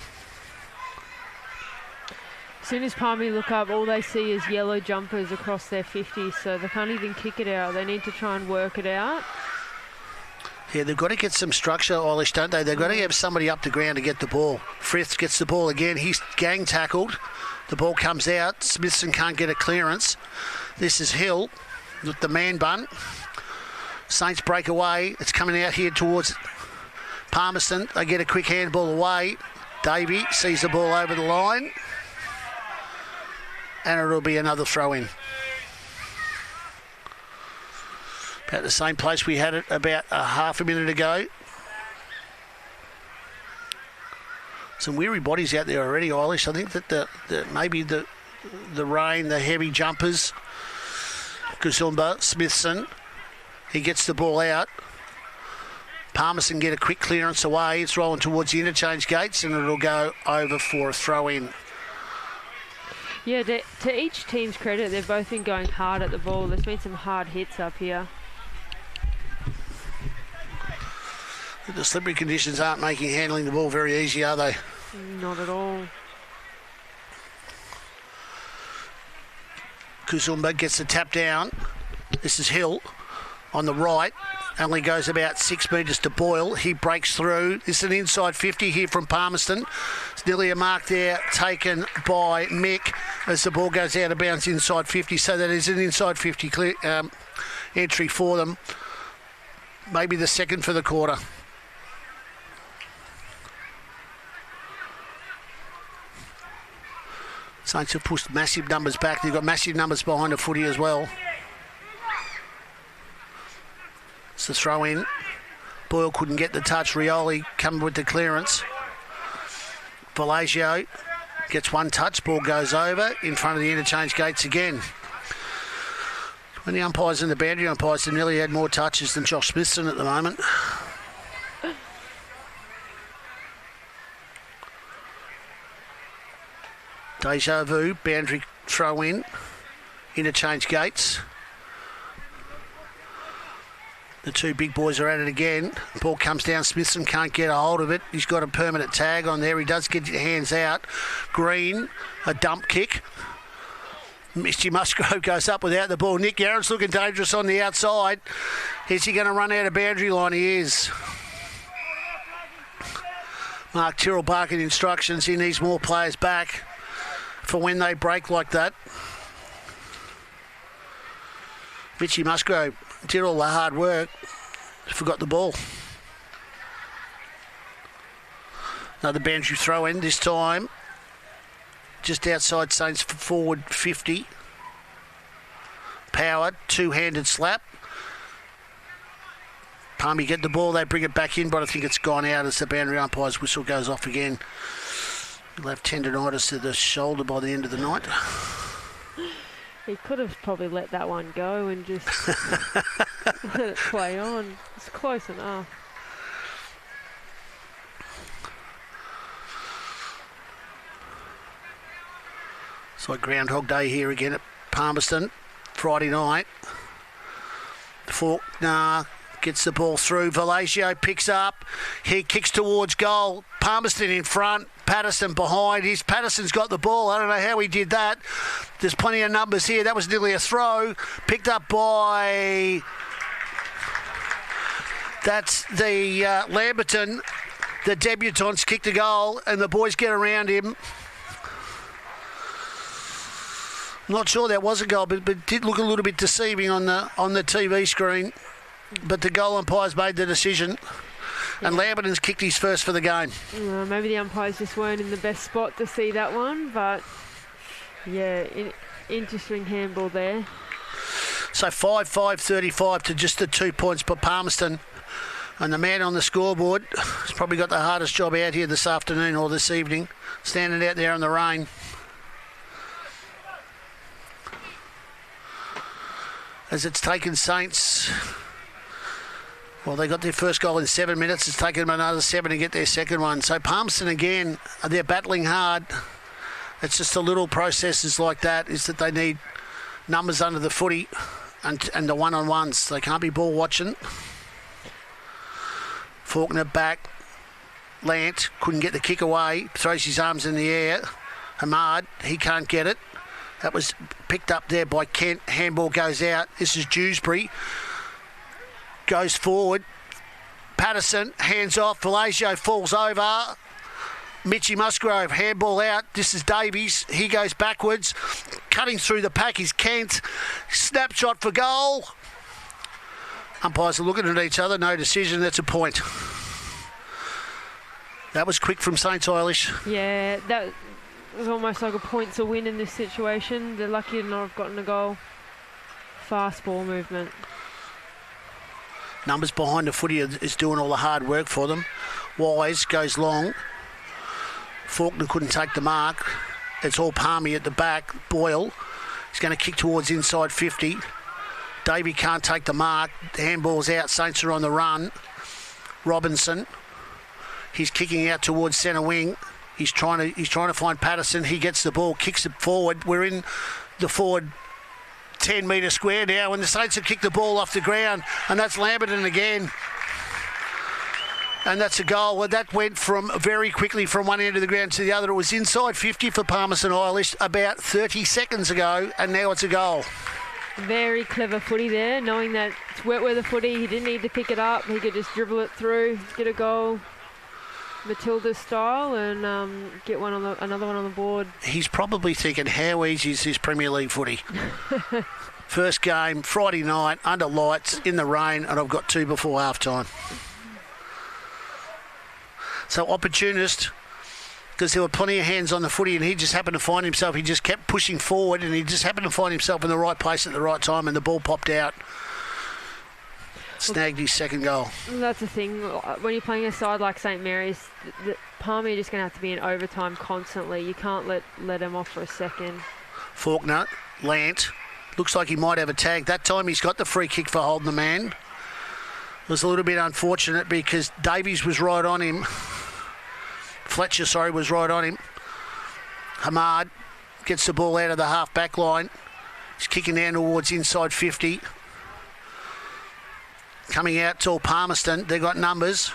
As soon as Palmy look up, all they see is yellow jumpers across their 50s, so they can't even kick it out. They need to try and work it out. Yeah, they've got to get some structure, Eilish, don't they? They've got to have somebody up the ground to get the ball. Frith gets the ball again. He's gang tackled. The ball comes out. Smithson can't get a clearance. This is Hill with the man bun. Saints break away. It's coming out here towards Palmerston. They get a quick handball away. Davey sees the ball over the line. And it'll be another throw in. About the same place we had it about a half a minute ago. Some weary bodies out there already, Eilish. I think that maybe the rain, the heavy jumpers, Kazumba, Smithson, he gets the ball out. Palmerston get a quick clearance away. It's rolling towards the interchange gates, and it'll go over for a throw in. Yeah, to each team's credit, they've both been going hard at the ball. There's been some hard hits up here. The slippery conditions aren't making handling the ball very easy, are they? Not at all. Kazumba gets the tap down. This is Hill on the right. Only goes about 6 metres to Boyle. He breaks through. This is an inside 50 here from Palmerston. It's nearly a mark there taken by Mick as the ball goes out of bounds inside 50. So that is an inside 50 clear, entry for them. Maybe the second for the quarter. Saints have pushed massive numbers back. They've got massive numbers behind the footy as well. It's a throw in. Boyle couldn't get the touch. Rioli coming with the clearance. Valagio gets one touch. Ball goes over in front of the interchange gates again. When the umpires and the boundary umpires have nearly had more touches than Josh Smithson at the moment. Deja vu, boundary throw in, interchange gates. The two big boys are at it again. Ball comes down, Smithson can't get a hold of it. He's got a permanent tag on there. He does get his hands out. Green, a dump kick. Misty Musgrove goes up without the ball. Nick Yarrett's looking dangerous on the outside. Is he going to run out of boundary line? He is. Mark Tyrrell barking instructions. He needs more players back for when they break like that. Mitchy Musgrove did all the hard work. Forgot the ball. Another boundary throw in this time. Just outside Saints forward 50. Power, two-handed slap. Palmy get the ball, they bring it back in, but I think it's gone out as the boundary umpire's whistle goes off again. He'll have tendinitis to the shoulder by the end of the night. He could have probably let that one go and just let it play on. It's close enough. It's like Groundhog Day here again at Palmerston. Friday night. Faulkner gets the ball through. Valagio picks up. He kicks towards goal. Palmerston in front. Patterson behind. Patterson's got the ball. I don't know how he did that. There's plenty of numbers here. That was nearly a throw. Picked up by... That's the Lamberton. The debutants kicked a goal and the boys get around him. Not sure that was a goal, but it did look a little bit deceiving on the TV screen. But the goal umpires made the decision. And Lamberton's kicked his first for the game. Maybe the umpires just weren't in the best spot to see that one, but yeah, interesting handball there. So 5-5-35 to just the 2 points for Palmerston. And the man on the scoreboard has probably got the hardest job out here this afternoon or this evening, standing out there in the rain. As it's taken Saints, well, they got their first goal in 7 minutes. It's taken them another 7 to get their second one. So Palmerston again, they're battling hard. It's just the little processes like that is that they need numbers under the footy and the one-on-ones. They can't be ball watching. Faulkner back. Lant couldn't get the kick away. Throws his arms in the air. Hamad, he can't get it. That was picked up there by Kent. Handball goes out. This is Dewsbury. Goes forward. Patterson, hands off. Velasio falls over. Mitchy Musgrove, handball out. This is Davies. He goes backwards. Cutting through the pack is Kent. Snapshot for goal. Umpires are looking at each other. No decision. That's a point. That was quick from Saints Eilish. Yeah, that was almost like a point to win in this situation. They're lucky to not have gotten a goal. Fast ball movement. Numbers behind the footy is doing all the hard work for them. Wise goes long. Faulkner couldn't take the mark. It's all Palmy at the back. Boyle. He's going to kick towards inside 50. Davey can't take the mark. The handball's out. Saints are on the run. Robinson. He's kicking out towards centre wing. He's trying to find Patterson. He gets the ball, kicks it forward. We're in the forward 10-metre square now, and the Saints have kicked the ball off the ground, and that's Lamberton again. And that's a goal. Well, that went from very quickly from one end of the ground to the other. It was inside 50 for Palmerston Eilish about 30 seconds ago, and now it's a goal. Very clever footy there, knowing that it's wet weather footy. He didn't need to pick it up. He could just dribble it through, get a goal, Matilda style, and get another one on the board. He's probably thinking, how easy is this Premier League footy? First game, Friday night, under lights, in the rain, and I've got 2 before half-time. So opportunist, because there were plenty of hands on the footy, and he just happened to find himself. He just kept pushing forward, and he just happened to find himself in the right place at the right time, and the ball popped out. Snagged his second goal. That's the thing. When you're playing a side like St Mary's, Palmy are just going to have to be in overtime constantly. You can't let him off for a second. Faulkner, Lant. Looks like he might have a tag. That time he's got the free kick for holding the man. It was a little bit unfortunate because Davies was right on him. Fletcher, was right on him. Hamad gets the ball out of the half-back line. He's kicking down towards inside 50. Coming out to Palmerston. They've got numbers.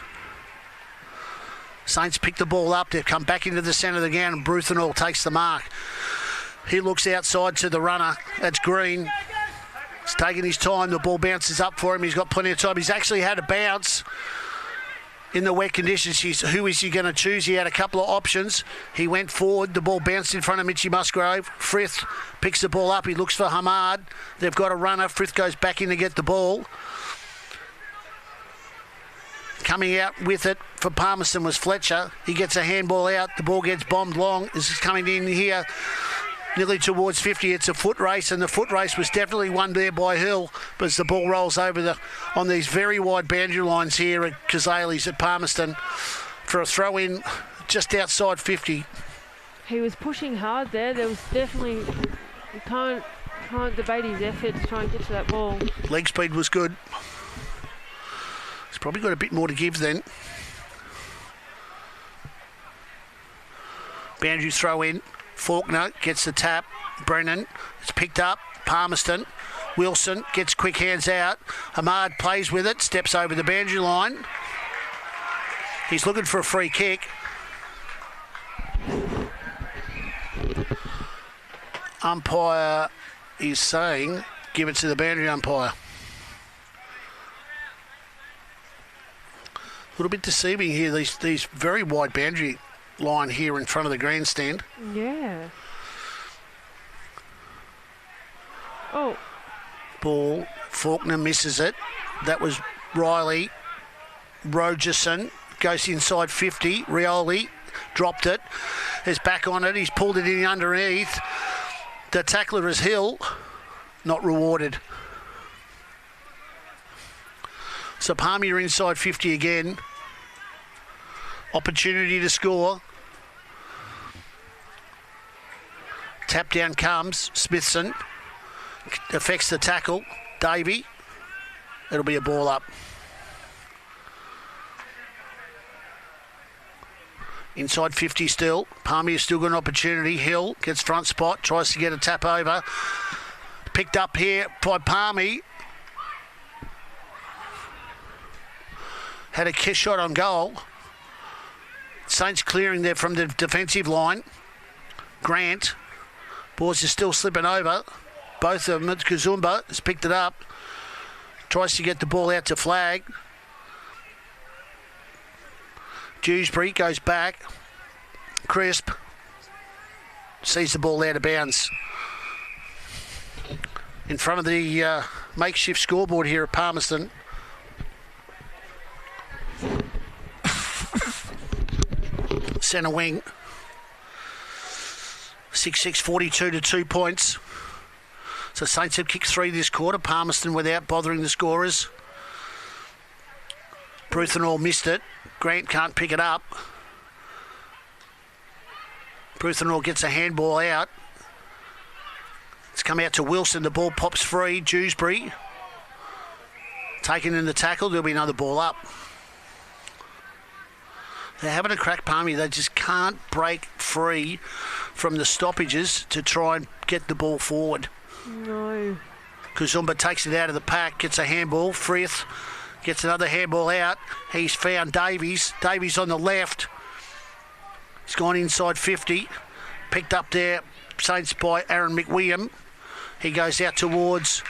Saints pick the ball up. They've come back into the centre of the ground, and Bruthenall takes the mark. He looks outside to the runner. That's Green. He's taking his time. The ball bounces up for him. He's got plenty of time. He's actually had a bounce in the wet conditions. Who is he going to choose? He had a couple of options. He went forward. The ball bounced in front of Mitchy Musgrove. Frith picks the ball up. He looks for Hamad. They've got a runner. Frith goes back in to get the ball. Coming out with it for Palmerston was Fletcher. He gets a handball out. The ball gets bombed long. This is coming in here nearly towards 50. It's a foot race, and the foot race was definitely won there by Hill, but as the ball rolls over on these very wide boundary lines here at Cazalys at Palmerston for a throw-in just outside 50. He was pushing hard there. There was definitely... You can't debate his effort to try and get to that ball. Leg speed was good. He's probably got a bit more to give then. Boundary throw in. Faulkner gets the tap. Brennan. It's picked up. Palmerston. Wilson gets quick hands out. Hamad plays with it. Steps over the boundary line. He's looking for a free kick. Umpire is saying, give it to the boundary umpire. A little bit deceiving here, these very wide boundary line here in front of the grandstand. Yeah. Oh. Ball. Faulkner misses it. That was Riley. Rogerson goes inside 50. Rioli dropped it. Is back on it. He's pulled it in underneath. The tackler is Hill, not rewarded. So Palmy are inside 50 again. Opportunity to score. Tap down comes. Smithson affects the tackle. Davey. It'll be a ball up. Inside 50 still. Palmy has still got an opportunity. Hill gets front spot. Tries to get a tap over. Picked up here by Palmy. Had a kiss shot on goal. Saints clearing there from the defensive line. Grant. Balls are still slipping over. Both of them. Kazumba has picked it up. Tries to get the ball out to flag. Dewsbury goes back. Crisp. Sees the ball out of bounds. In front of the makeshift scoreboard here at Palmerston. Centre wing. 6-6, 42 to 2 points. So Saints have kicked 3 this quarter. Palmerston without bothering the scorers. Bruthenall missed it. Grant can't pick it up. Bruthenall gets a handball out. It's come out to Wilson. The ball pops free. Dewsbury taken in the tackle. There'll be another ball up. They're having a crack, Palmy. They just can't break free from the stoppages to try and get the ball forward. No. Kazumba takes it out of the pack, gets a handball. Frith gets another handball out. He's found Davies. Davies on the left. He's gone inside 50. Picked up there, Saints by Aaron McWilliam. He goes out towards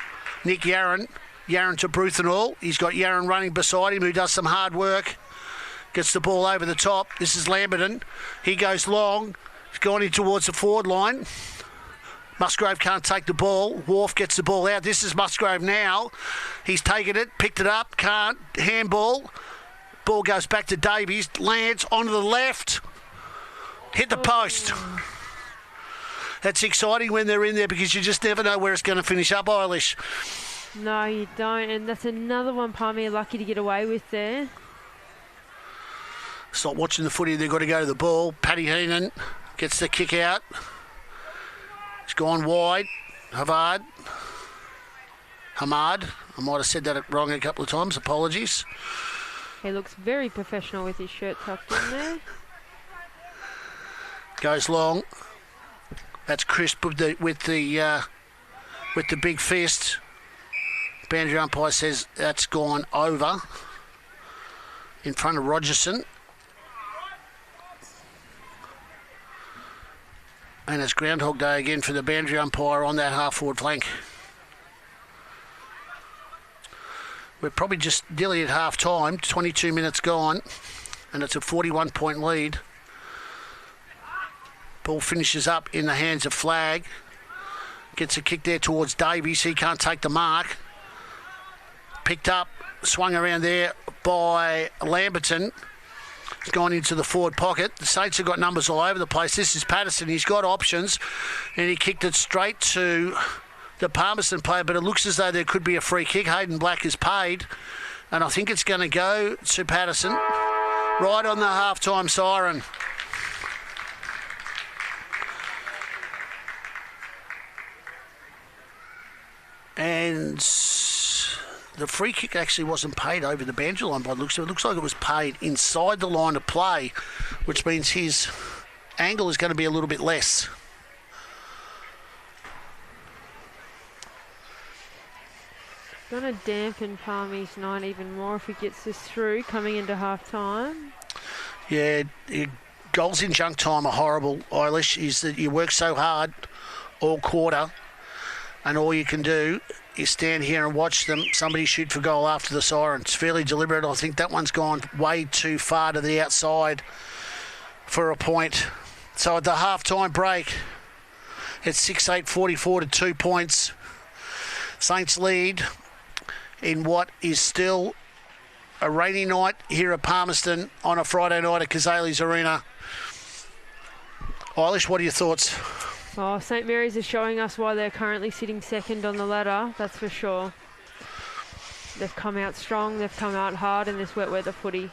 Nick Yarran. Yarran to Bruthenall. He's got Yarran running beside him, who does some hard work. Gets the ball over the top. This is Lamberton. He goes long. He's gone in towards the forward line. Musgrave can't take the ball. Wharf gets the ball out. This is Musgrave now. He's taken it, picked it up, can't. Handball. Ball goes back to Davies. Lands onto the left. Hit the post. That's exciting when they're in there because you just never know where it's going to finish up, Eilish. No, you don't. And that's another one Palmy are lucky to get away with there. Stop watching the footy. They've got to go to the ball. Paddy Heenan gets the kick out. It's gone wide. Hamad. I might have said that wrong a couple of times. Apologies. He looks very professional with his shirt tucked in there. Goes long. That's crisp with the big fist. Boundary umpire says that's gone over in front of Rogerson. And it's Groundhog Day again for the boundary umpire on that half-forward flank. We're probably just nearly at half-time, 22 minutes gone, and it's a 41-point lead. Ball finishes up in the hands of Flag. Gets a kick there towards Davies. He can't take the mark. Picked up, swung around there by Lamberton. He's gone into the forward pocket. The Saints have got numbers all over the place. This is Patterson. He's got options, and he kicked it straight to the Palmerston player, but it looks as though there could be a free kick. Hayden Black is paid, and I think it's going to go to Patterson right on the half-time siren. And the free kick actually wasn't paid over the boundary line by the looks of it. It looks like it was paid inside the line of play, which means his angle is going to be a little bit less. Going to dampen Palmy's night even more if he gets this through coming into half-time. Yeah, goals in junk time are horrible, Eilish, is that you work so hard all quarter and all you can do is stand here and watch somebody shoot for goal after the siren. It's fairly deliberate. I think that one's gone way too far to the outside for a point. So at the half-time break, it's 6-8, 44 to 2 points. Saints lead in what is still a rainy night here at Palmerston on a Friday night at Cazalys Arena. Eilish, what are your thoughts? Oh, St Mary's is showing us why they're currently sitting second on the ladder, that's for sure. They've come out strong, they've come out hard in this wet weather footy.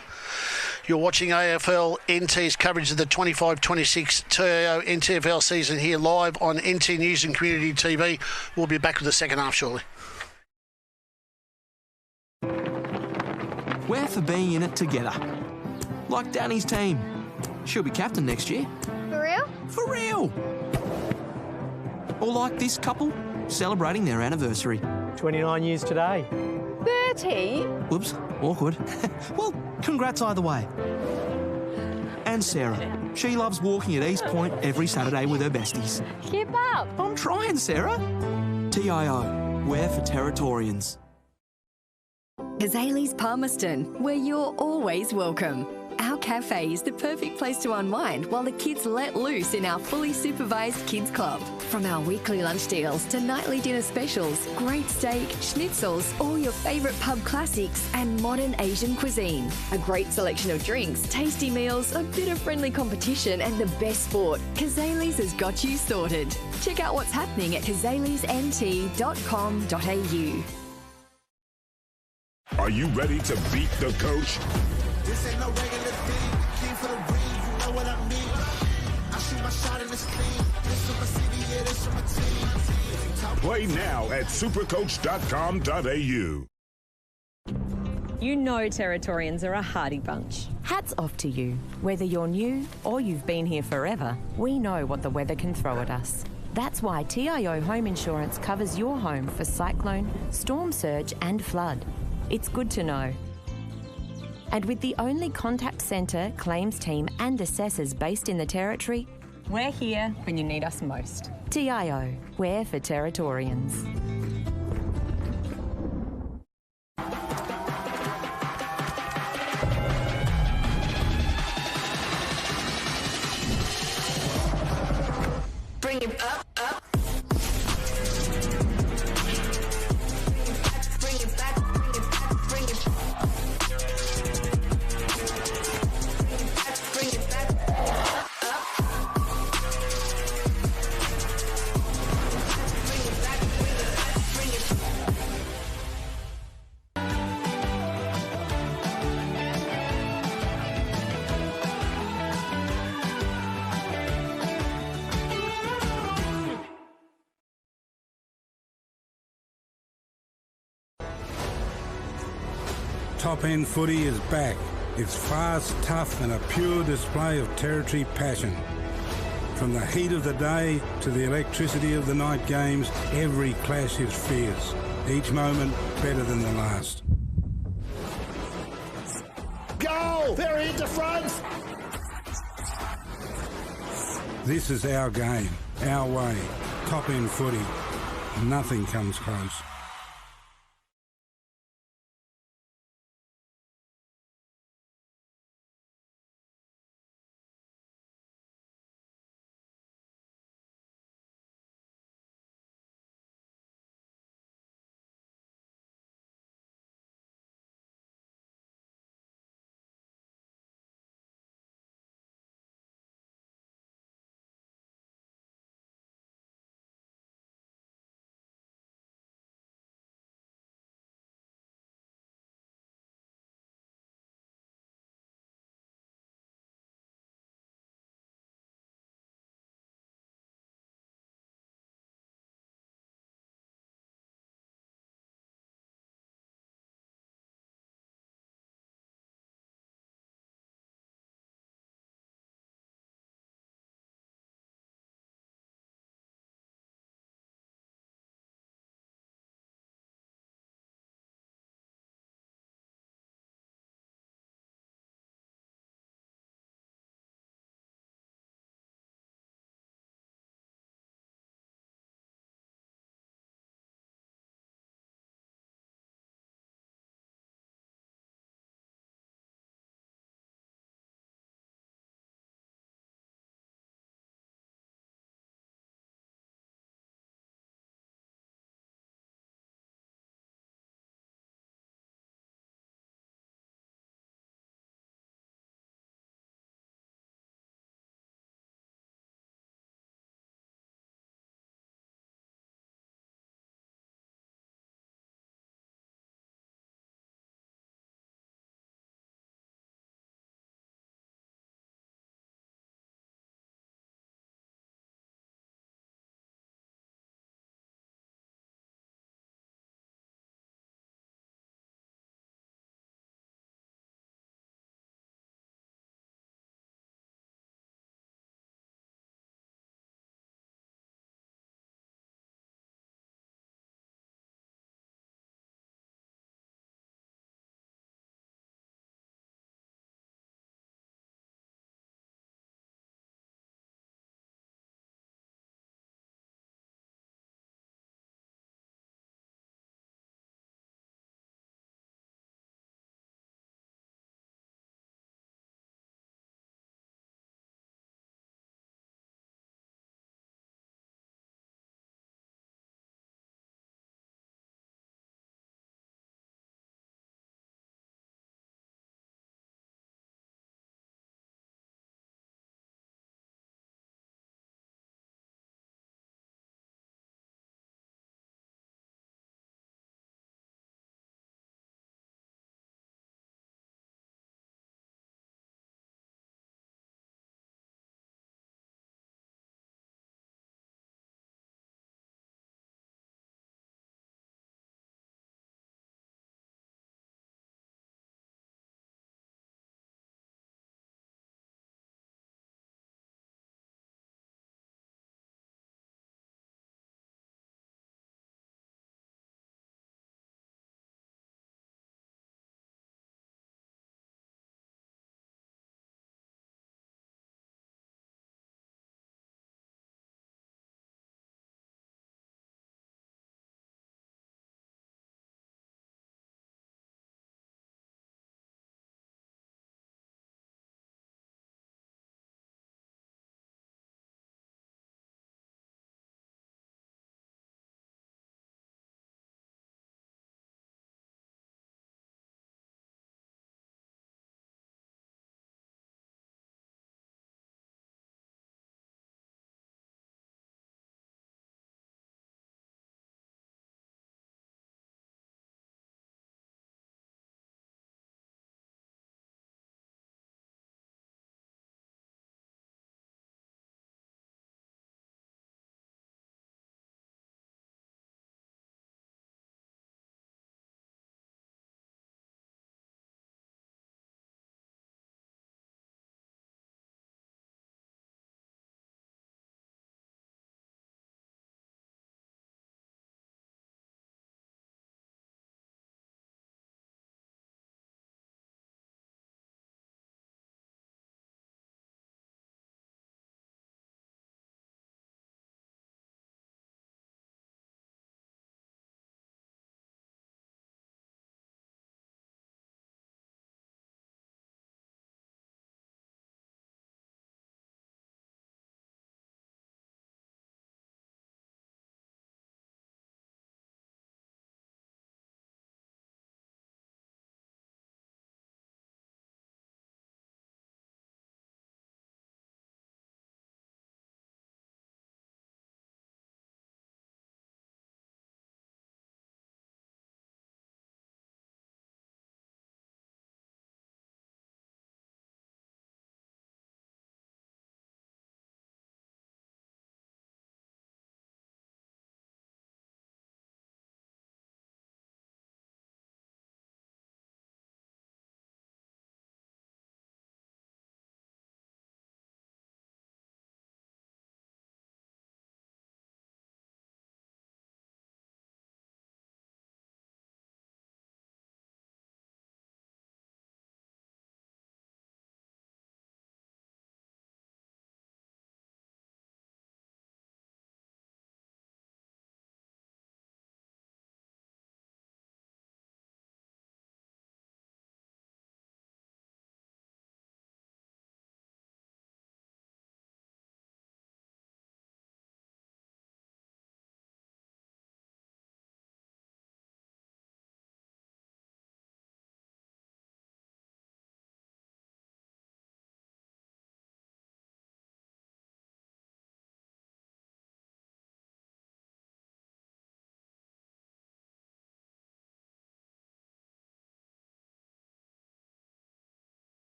You're watching AFL NT's coverage of the 25-26 TIO NTFL season here live on NT News and Community TV. We'll be back with the second half shortly. We're for being in it together. Like Danny's team. She'll be captain next year. For real? For real! Or like this couple, celebrating their anniversary. 29 years today. 30? Whoops, awkward. Well, congrats either way. And Sarah. She loves walking at East Point every Saturday with her besties. Keep up. I'm trying, Sarah. TIO, we're for Territorians. Cazalys Palmerston, where you're always welcome. Our cafe is the perfect place to unwind while the kids let loose in our fully supervised kids club. From our weekly lunch deals to nightly dinner specials, great steak, schnitzels, all your favourite pub classics and modern Asian cuisine. A great selection of drinks, tasty meals, a bit of friendly competition and the best sport. Cazalys has got you sorted. Check out what's happening at cazalysnt.com.au. Are you ready to beat the coach? This ain't no regular thing. King for the ring, you know what I mean. I shoot my shot in this clean. This for my city, yeah, this for my team. Play now at supercoach.com.au. You know Territorians are a hardy bunch. Hats off to you. Whether you're new or you've been here forever, we know what the weather can throw at us. That's why TIO Home Insurance covers your home for cyclone, storm surge and flood. It's good to know. And with the only contact centre, claims team and assessors based in the Territory, we're here when you need us most. TIO, we're for Territorians. Bring it up, up. Bring it back, bring it back, bring it back. Bring it back, up. Bring it back, bring it back, bring it back. Top End footy is back. It's fast, tough and a pure display of Territory passion. From the heat of the day to the electricity of the night games, every clash is fierce. Each moment better than the last. Goal! They're into front! This is our game, our way. Top End footy. Nothing comes close.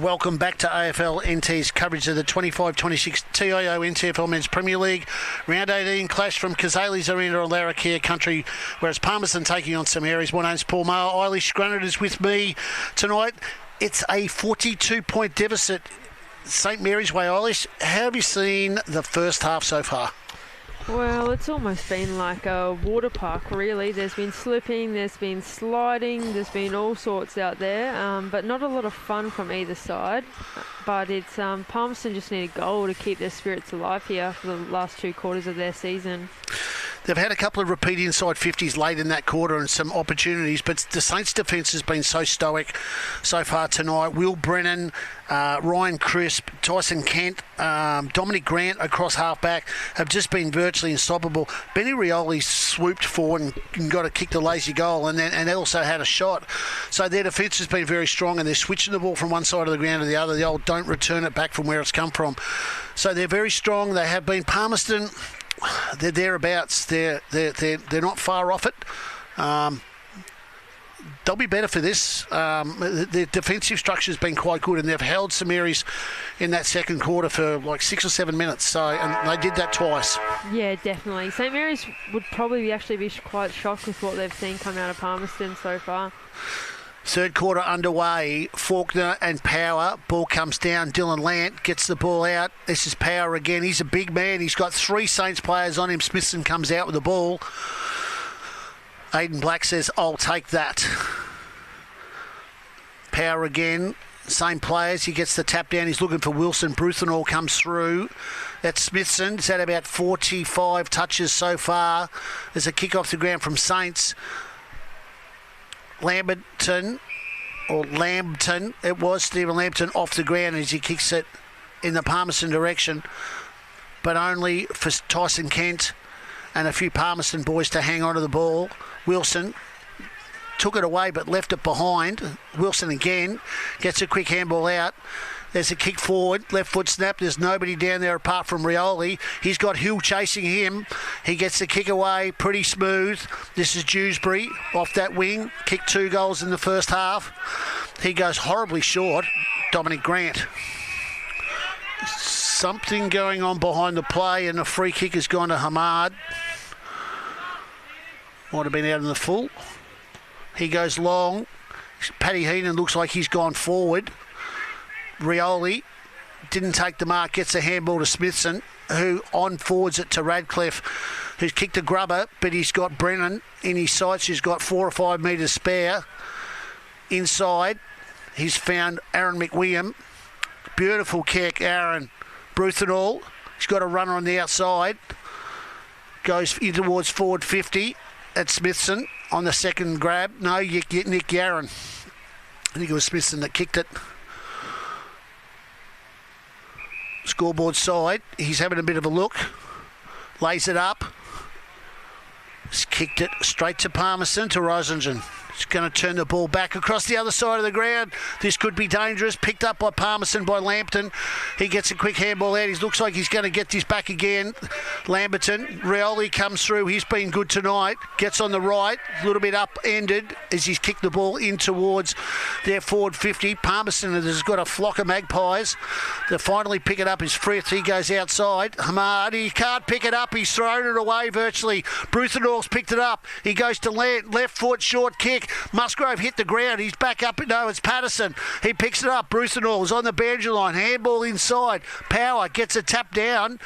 Welcome back to AFL NT's coverage of the 25-26 TIO NTFL Men's Premier League. Round 18 clash from Cazalys Arena or Larrakia Country, whereas Palmerston taking on St Mary's. My name's Paul Maher. Eilish Grunnett is with me tonight. It's a 42-point deficit St Mary's way. Eilish, how have you seen the first half so far? Well, it's almost been like a water park, really. There's been slipping, there's been sliding, there's been all sorts out there, but not a lot of fun from either side. But it's Palmerston just need a goal to keep their spirits alive here for the last 2 quarters of their season. They've had a couple of repeat inside 50s late in that quarter and some opportunities, but the Saints' defence has been so stoic so far tonight. Will Brennan, Ryan Crisp, Tyson Kent, Dominic Grant across half-back have just been virtually unstoppable. Benny Rioli swooped forward and got a kick to lazy goal and also had a shot. So their defence has been very strong and they're switching the ball from one side of the ground to the other. The old don't return it back from where it's come from. So they're very strong. They have been. Palmerston, they're thereabouts. They're not far off it. They'll be better for this. The defensive structure has been quite good, and they've held St Mary's in that second quarter for like 6 or 7 minutes. So, and they did that twice. Yeah, definitely. St Mary's would probably actually be quite shocked with what they've seen come out of Palmerston so far. Third quarter underway. Faulkner and Power. Ball comes down. Dylan Lant gets the ball out. This is Power again. He's a big man. He's got 3 Saints players on him. Smithson comes out with the ball. Aiden Black says, I'll take that. Power again. Same players. He gets the tap down. He's looking for Wilson. Bruthenall comes through. That's Smithson. He's had about 45 touches so far. There's a kick off the ground from Saints. Lambton, it was Stephen Lambton off the ground as he kicks it in the Palmerston direction, but only for Tyson Kent and a few Palmerston boys to hang on to the ball. Wilson took it away but left it behind. Wilson again gets a quick handball out. There's a kick forward, left foot snap. There's nobody down there apart from Rioli. He's got Hill chasing him. He gets the kick away, pretty smooth. This is Dewsbury off that wing. Kicked 2 goals in the first half. He goes horribly short. Dominic Grant. Something going on behind the play, and the free kick has gone to Hamad. Might have been out in the full. He goes long. Paddy Heenan looks like he's gone forward. Rioli didn't take the mark, gets a handball to Smithson, who on forwards it to Radcliffe, who's kicked a grubber, but he's got Brennan in his sights, who's got 4 or 5 metres spare. Inside, he's found Aaron McWilliam. Beautiful kick, Aaron. Bruthenall, he's got a runner on the outside. Goes in towards forward 50 at Smithson on the second grab. No, you get Nick Yarron. I think it was Smithson that kicked it. Scoreboard side, he's having a bit of a look, lays it up, he's kicked it straight to Palmerston, to Rosingen. He's going to turn the ball back across the other side of the ground. This could be dangerous. Picked up by Palmerston, by Lambton. He gets a quick handball out. He looks like he's going to get this back again. Lamberton. Rioli comes through. He's been good tonight. Gets on the right. A little bit upended as he's kicked the ball in towards their forward 50. Palmerston has got a flock of Magpies. They finally pick it up. His Frith. He goes outside. Hamad. He can't pick it up. He's thrown it away virtually. Bruthenall's picked it up. He goes to left foot, short kick. Musgrove hit the ground. He's back up. No, it's Patterson. He picks it up. Bruthenall is on the boundary line. Handball inside. Power gets a tap down.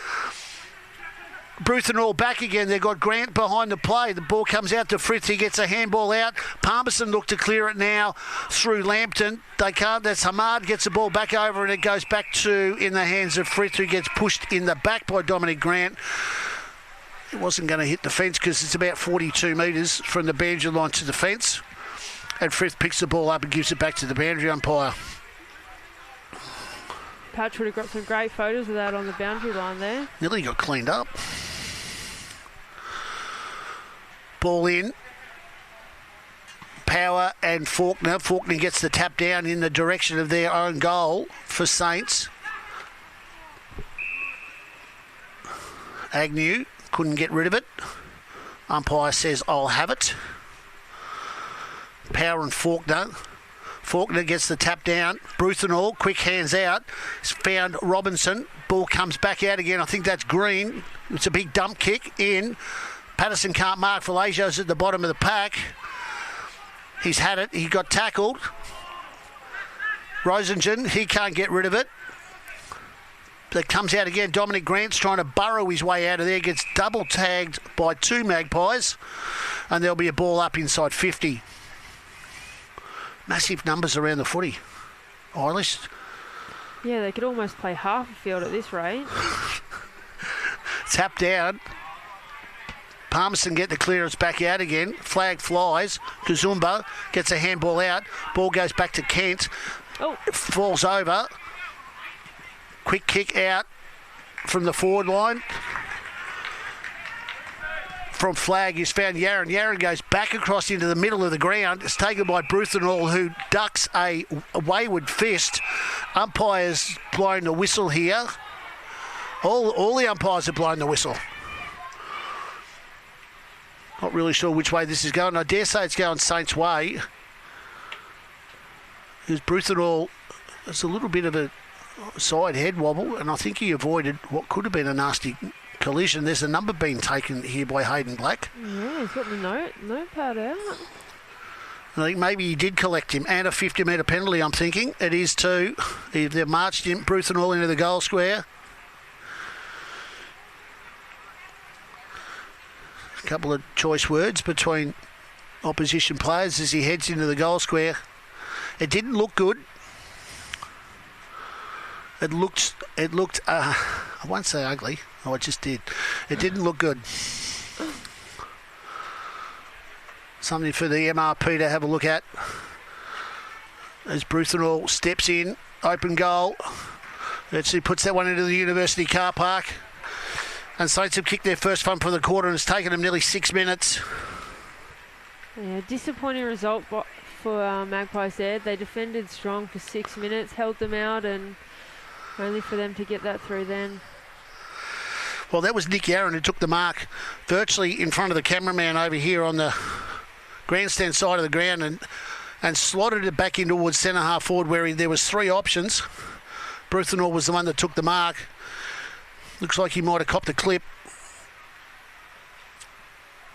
Bruthenall back again. They've got Grant behind the play. The ball comes out to Fritz. He gets a handball out. Palmerston look to clear it now through Lambton. They can't. That's Hamad gets the ball back over and it goes back to in the hands of Fritz, who gets pushed in the back by Dominic Grant. It wasn't going to hit the fence because it's about 42 metres from the boundary line to the fence. And Frith picks the ball up and gives it back to the boundary umpire. Patch would have got some great photos of that on the boundary line there. Nearly got cleaned up. Ball in. Power and Faulkner. Faulkner gets the tap down in the direction of their own goal for Saints. Agnew couldn't get rid of it. Umpire says, I'll have it. Power and Faulkner. Faulkner gets the tap down. Bruthenall, quick hands out. He's found Robinson. Ball comes back out again. I think that's Green. It's a big dump kick in. Patterson can't mark. Valasio's at the bottom of the pack. He's had it. He got tackled. Rosingen, he can't get rid of it. That comes out again. Dominic Grant's trying to burrow his way out of there. Gets double tagged by 2 Magpies. And there'll be a ball up inside 50. Massive numbers around the footy. Eilish. Yeah, they could almost play half a field at this rate. Tap down. Palmerston get the clearance back out again. Flag flies. Kazumba gets a handball out. Ball goes back to Kent. Oh. Falls over. Quick kick out from the forward line. From flag is found Yaron. Yaron goes back across into the middle of the ground. It's taken by Bruthenall, who ducks a wayward fist. Umpires blowing the whistle here. All the umpires are blowing the whistle. Not really sure which way this is going. I dare say it's going Saints' way. Because Bruthenall, it's a little bit of a side head wobble, and I think he avoided what could have been a nasty collision. There's a number being taken here by Hayden Black. Yeah, he's got the notepad out. I think maybe he did collect him, and a 50-metre penalty, I'm thinking. It is too. They've marched him, Bruthenall, into the goal square. A couple of choice words between opposition players as he heads into the goal square. It didn't look good. It looked. I won't say ugly. Oh, it just did. It didn't look good. Something for the MRP to have a look at. As Bruthenall steps in, open goal. Actually puts that one into the university car park. And Saints have kicked their first one for the quarter, and it's taken them nearly 6 minutes. Yeah, disappointing result for Magpies there. They defended strong for 6 minutes, held them out, and only for them to get that through then. Well, that was Nick Yaron who took the mark virtually in front of the cameraman over here on the grandstand side of the ground and slotted it back in towards centre half forward where there was 3 options. Bruthenall was the one that took the mark. Looks like he might have copped a clip.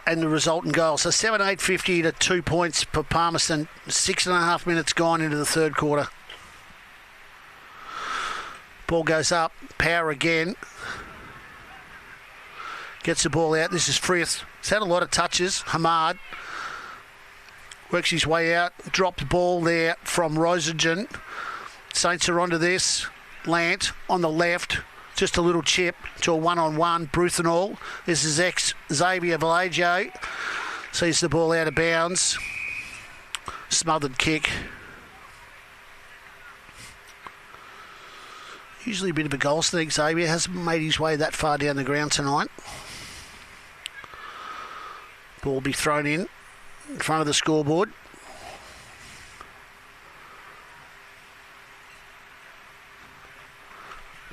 And the resultant goal. So 7-8-50 to 2 points for Palmerston. 6.5 minutes gone into the third quarter. Ball goes up. Power again. Gets the ball out. This is Frith. He's had a lot of touches. Hamad works his way out. Dropped ball there from Rosingen. Saints are onto this. Lant on the left. Just a little chip to a one-on-one. Bruthenall. This is ex-Xavier Vallejo. Sees the ball out of bounds. Smothered kick. Usually a bit of a goal sneak. Xavier hasn't made his way that far down the ground tonight. Ball will be thrown in front of the scoreboard.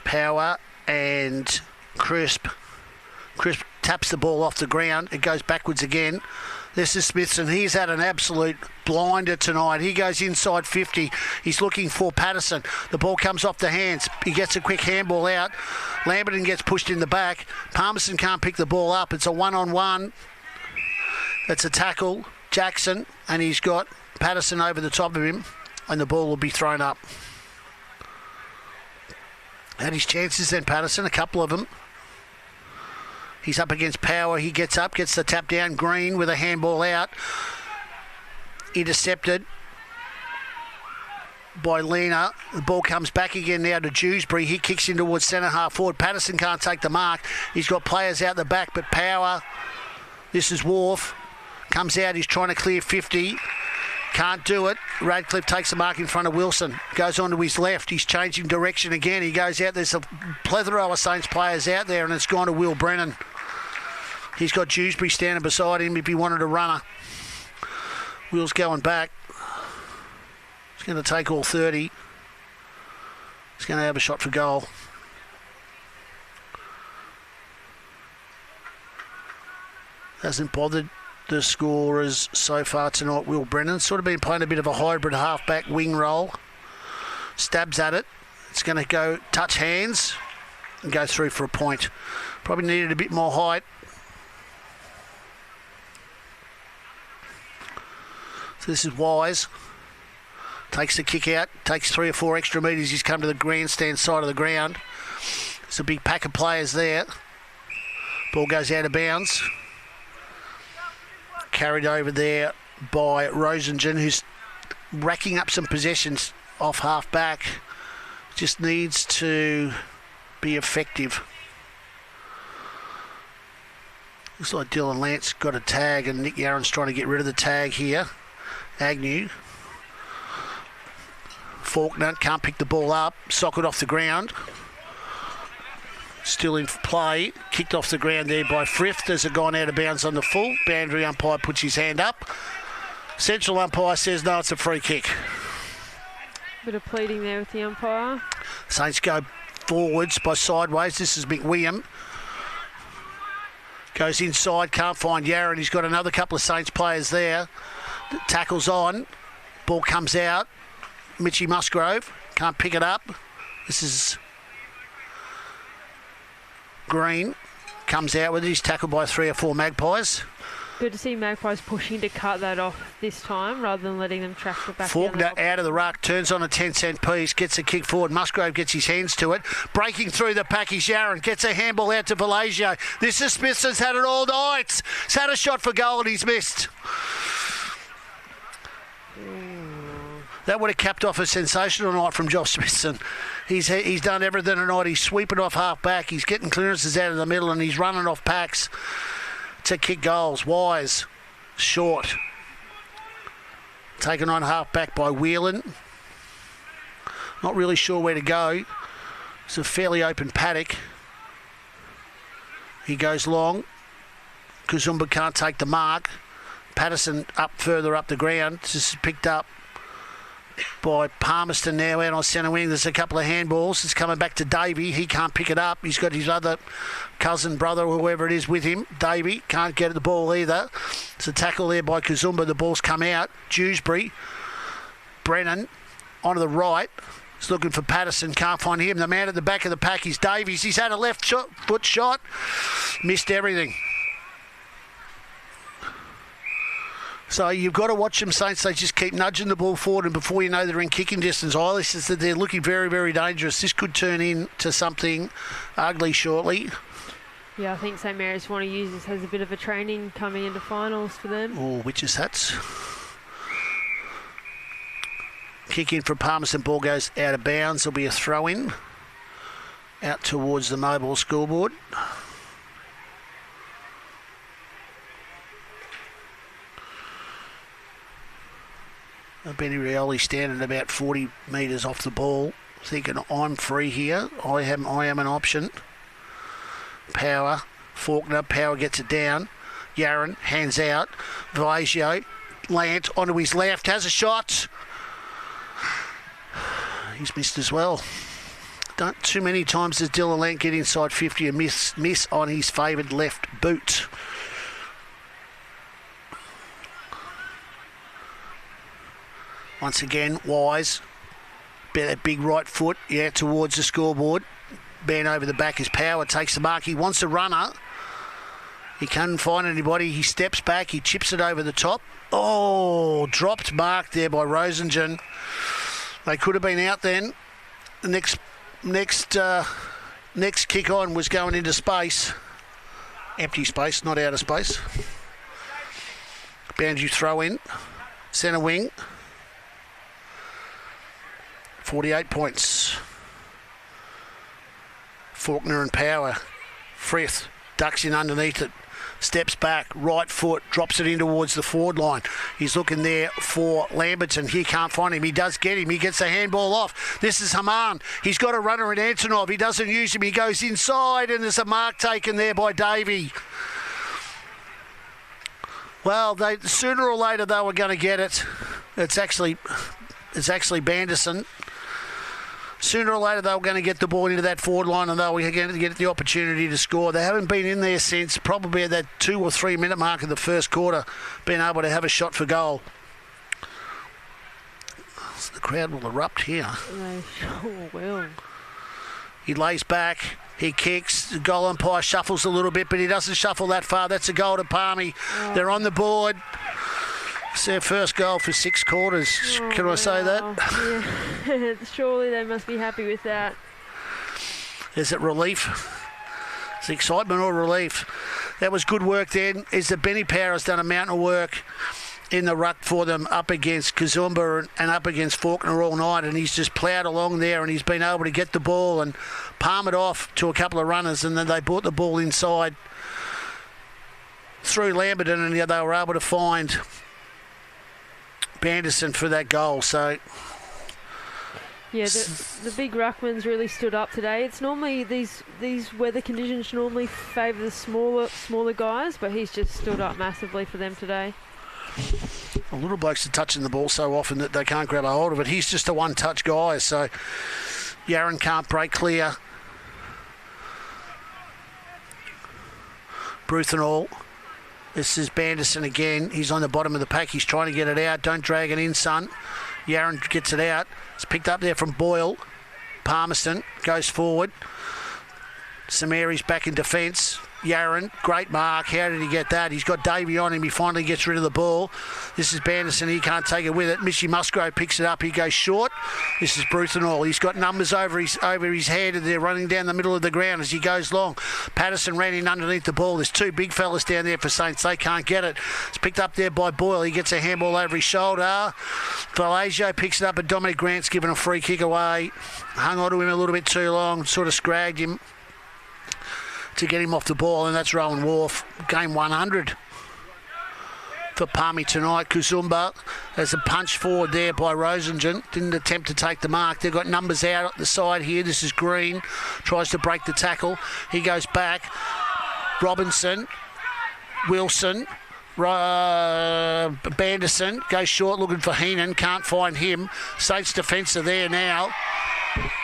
Power and Crisp. Crisp taps the ball off the ground. It goes backwards again. This is Smithson. He's had an absolute blinder tonight. He goes inside 50. He's looking for Patterson. The ball comes off the hands. He gets a quick handball out. Lamberton gets pushed in the back. Palmerston can't pick the ball up. It's a one-on-one. It's a tackle. Jackson, and he's got Patterson over the top of him, and the ball will be thrown up. Had his chances then, Patterson, a couple of them. He's up against Power. He gets up, gets the tap down. Green with a handball out. Intercepted by Lena. The ball comes back again now to Dewsbury. He kicks in towards centre half forward. Patterson can't take the mark. He's got players out the back, but Power. This is Wharf. Comes out. He's trying to clear 50. Can't do it. Radcliffe takes the mark in front of Wilson. Goes on to his left. He's changing direction again. He goes out. There's a plethora of Saints players out there, and it's gone to Will Brennan. He's got Dewsbury standing beside him if he wanted a runner. Will's going back. He's going to take all 30. He's going to have a shot for goal. Hasn't bothered the scorers so far tonight. Will Brennan sort of been playing a bit of a hybrid half-back wing role. Stabs at it. It's going to go touch hands and go through for a point. Probably needed a bit more height. So this is Wise. Takes the kick out. Takes 3 or 4 extra metres. He's come to the grandstand side of the ground. There's a big pack of players there. Ball goes out of bounds. Carried over there by Rosingen, who's racking up some possessions off half-back. Just needs to be effective. Looks like Dylan Lance got a tag and Nick Yaron's trying to get rid of the tag here. Agnew. Faulkner can't pick the ball up. Socket off the ground. Still in play. Kicked off the ground there by Frith. There's a gone out of bounds on the full. Boundary umpire puts his hand up. Central umpire says no, it's a free kick. Bit of pleading there with the umpire. Saints go forwards by sideways. This is McWilliam. Goes inside, can't find Yaron. He's got another couple of Saints players there. Tackles on. Ball comes out. Mitchie Musgrove can't pick it up. This is Green. Comes out with it. He's tackled by 3 or 4 Magpies. Good to see Magpies pushing to cut that off this time rather than letting them track it back. Faulkner out of the ruck, turns on a 10-cent piece, gets a kick forward. Musgrove gets his hands to it. Breaking through the pack is Yaron, gets a handball out to Vallejo. This is Smith, has had it all night. He's had a shot for goal and he's missed. That would have capped off a sensational night from Josh Smithson. He's done everything tonight. He's sweeping off half-back. He's getting clearances out of the middle and he's running off packs to kick goals. Wise, short. Taken on half-back by Whelan. Not really sure where to go. It's a fairly open paddock. He goes long. Kazumba can't take the mark. Patterson up further up the ground. This is picked up by Palmerston now out on centre wing. There's a couple of handballs. It's coming back to Davey. He can't pick it up. He's got his other cousin, brother, or whoever it is with him. Davey can't get at the ball either. It's a tackle there by Kazumba. The ball's come out. Dewsbury. Brennan onto the right. He's looking for Patterson. Can't find him. The man at the back of the pack is Davies. He's had a left foot shot. Missed everything. So you've got to watch them, Saints. They just keep nudging the ball forward, and before you know they're in kicking distance. Eilers says that they're looking very, very dangerous. This could turn into something ugly shortly. Yeah, I think St Mary's want to use this as a bit of a training coming into finals for them. Oh, witches hats. Kick in for Palmerston. Ball goes out of bounds. There'll be a throw-in out towards the mobile scoreboard. Benny Rioli standing about 40 metres off the ball, thinking I'm free here. I am an option. Power, Faulkner, Power gets it down. Yaron, hands out. Vallejo, Lant onto his left, has a shot. He's missed as well. Don't too many times does Dylan Lant get inside 50 and miss on his favoured left boot. Once again, Wise, that big right foot, towards the scoreboard. Band over the back is Power, takes the mark. He wants a runner. He can't find anybody. He steps back, he chips it over the top. Oh, dropped mark there by Rosingen. They could have been out then. The next kick on was going into space. Empty space, not out of space. Boundary throw in. Centre wing. 48 points. Faulkner and Power. Frith ducks in underneath it. Steps back, right foot, drops it in towards the forward line. He's looking there for Lamberton. He can't find him. He does get him. He gets the handball off. This is Haman. He's got a runner in Antonov. He doesn't use him. He goes inside, and there's a mark taken there by Davey. Well, sooner or later they were going to get it. It's actually Banderson. Sooner or later, they were going to get the ball into that forward line and they were going to get the opportunity to score. They haven't been in there since probably at that 2 or 3 minute mark of the first quarter, being able to have a shot for goal. So the crowd will erupt here. They sure will. He lays back. He kicks. The goal umpire shuffles a little bit, but he doesn't shuffle that far. That's a goal to Palmy. Oh. They're on the board. It's their first goal for 6 quarters. Can I say that? Yeah. Surely they must be happy with that. Is it relief? Is it excitement or relief? That was good work then. Is that Benny Power has done a mountain of work in the ruck for them up against Kazumba and up against Faulkner all night, and he's just ploughed along there and he's been able to get the ball and palm it off to a couple of runners, and then they brought the ball inside through Lamberton and they were able to find Banderson for that goal. So yeah, the big ruckman's really stood up today. It's normally these weather conditions normally favour the smaller guys, but he's just stood up massively for them today. The little blokes are touching the ball so often that they can't grab a hold of it. He's just a one-touch guy, so Yaron can't break clear. Bruthenall. This is Banderson again. He's on the bottom of the pack. He's trying to get it out. Don't drag it in, son. Yaron gets it out. It's picked up there from Boyle. Palmerston goes forward. Samary's back in defence. Yaron, great mark. How did he get that? He's got Davey on him. He finally gets rid of the ball. This is Banderson. He can't take it with it. Mitchy Musgrove picks it up. He goes short. This is Bruthenall. He's got numbers over his head, and they're running down the middle of the ground as he goes long. Patterson ran in underneath the ball. There's 2 big fellas down there for Saints. They can't get it. It's picked up there by Boyle. He gets a handball over his shoulder. Vallejo picks it up, and Dominic Grant's given a free kick away. Hung on to him a little bit too long. Sort of scragged him to get him off the ball, and that's Rowan Wharf. Game 100 for Palmy tonight. Kazumba has a punch forward there by Rosingen. Didn't attempt to take the mark. They've got numbers out at the side here. This is Green. Tries to break the tackle. He goes back. Robinson. Wilson. Banderson goes short looking for Heenan. Can't find him. Saints defence are there now.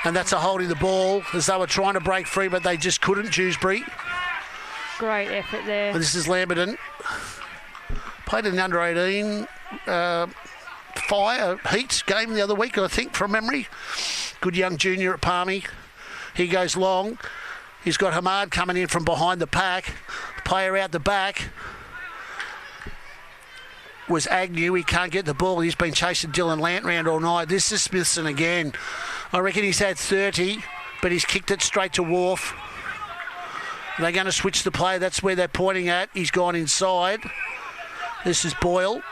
And that's a holding the ball as they were trying to break free, but they just couldn't, Dewsbury. Great effort there. And this is Lamberton. Played in the under-18 fire heat game the other week, I think, from memory. Good young junior at Palmy. He goes long. He's got Hamad coming in from behind the pack. Player out the back was Agnew. He can't get the ball. He's been chasing Dylan Lant round all night. This is Smithson again. I reckon he's had 30, but he's kicked it straight to Wharf. They're going to switch the play. That's where they're pointing at. He's gone inside. This is Boyle.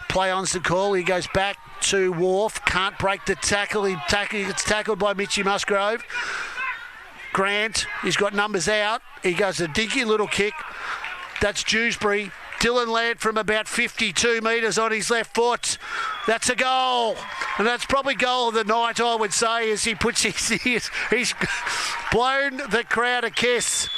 Play on's the call. He goes back to Wharf. Can't break the tackle. He gets tackled by Mitchy Musgrove. Grant, he's got numbers out. He goes a dinky little kick. That's Dewsbury. Dylan Laird from about 52 metres on his left foot. That's a goal. And that's probably goal of the night, I would say, as he puts he's blown the crowd a kiss.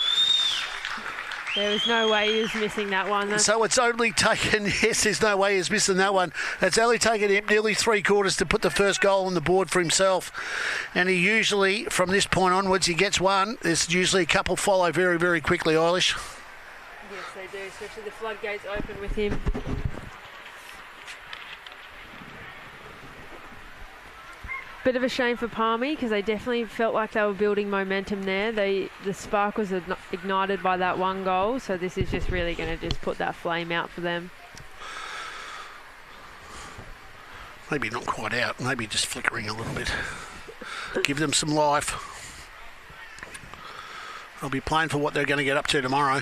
There was no way he was missing that one. So it's only taken, yes, there's no way he's missing that one. It's only taken him nearly 3 quarters to put the first goal on the board for himself. And he usually, from this point onwards, he gets one. There's usually a couple follow very, very quickly, Eilish. Yes, they do, especially the floodgates open with him. Bit of a shame for Palmy because they definitely felt like they were building momentum there. The spark was ignited by that one goal, so this is just really going to just put that flame out for them. Maybe not quite out, maybe just flickering a little bit. Give them some life. They'll be playing for what they're going to get up to tomorrow.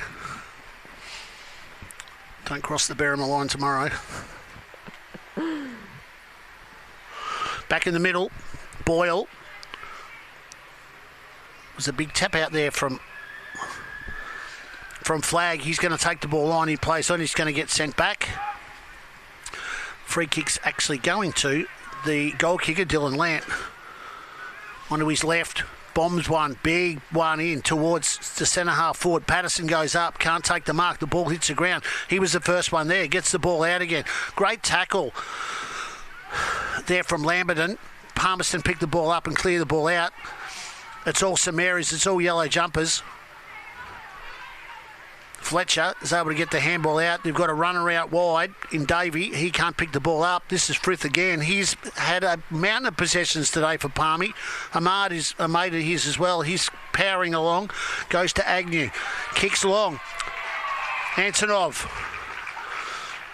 Don't cross the Berrima line tomorrow. Back in the middle, Boyle. There's a big tap out there from Flag. He's going to take the ball on. He plays on. He's going to get sent back. Free kick's actually going to the goal kicker, Dylan Lant. Onto his left. Bombs one. Big one in towards the centre half forward. Patterson goes up. Can't take the mark. The ball hits the ground. He was the first one there. Gets the ball out again. Great tackle there from Lamberton. Palmerston pick the ball up and clear the ball out. It's all St Mary's, it's all yellow jumpers. Fletcher is able to get the handball out. They've got a runner out wide in Davey. He can't pick the ball up. This is Frith again. He's had a mountain of possessions today for Palmy. Ahmad is a mate of his as well. He's powering along. Goes to Agnew. Kicks long. Antonov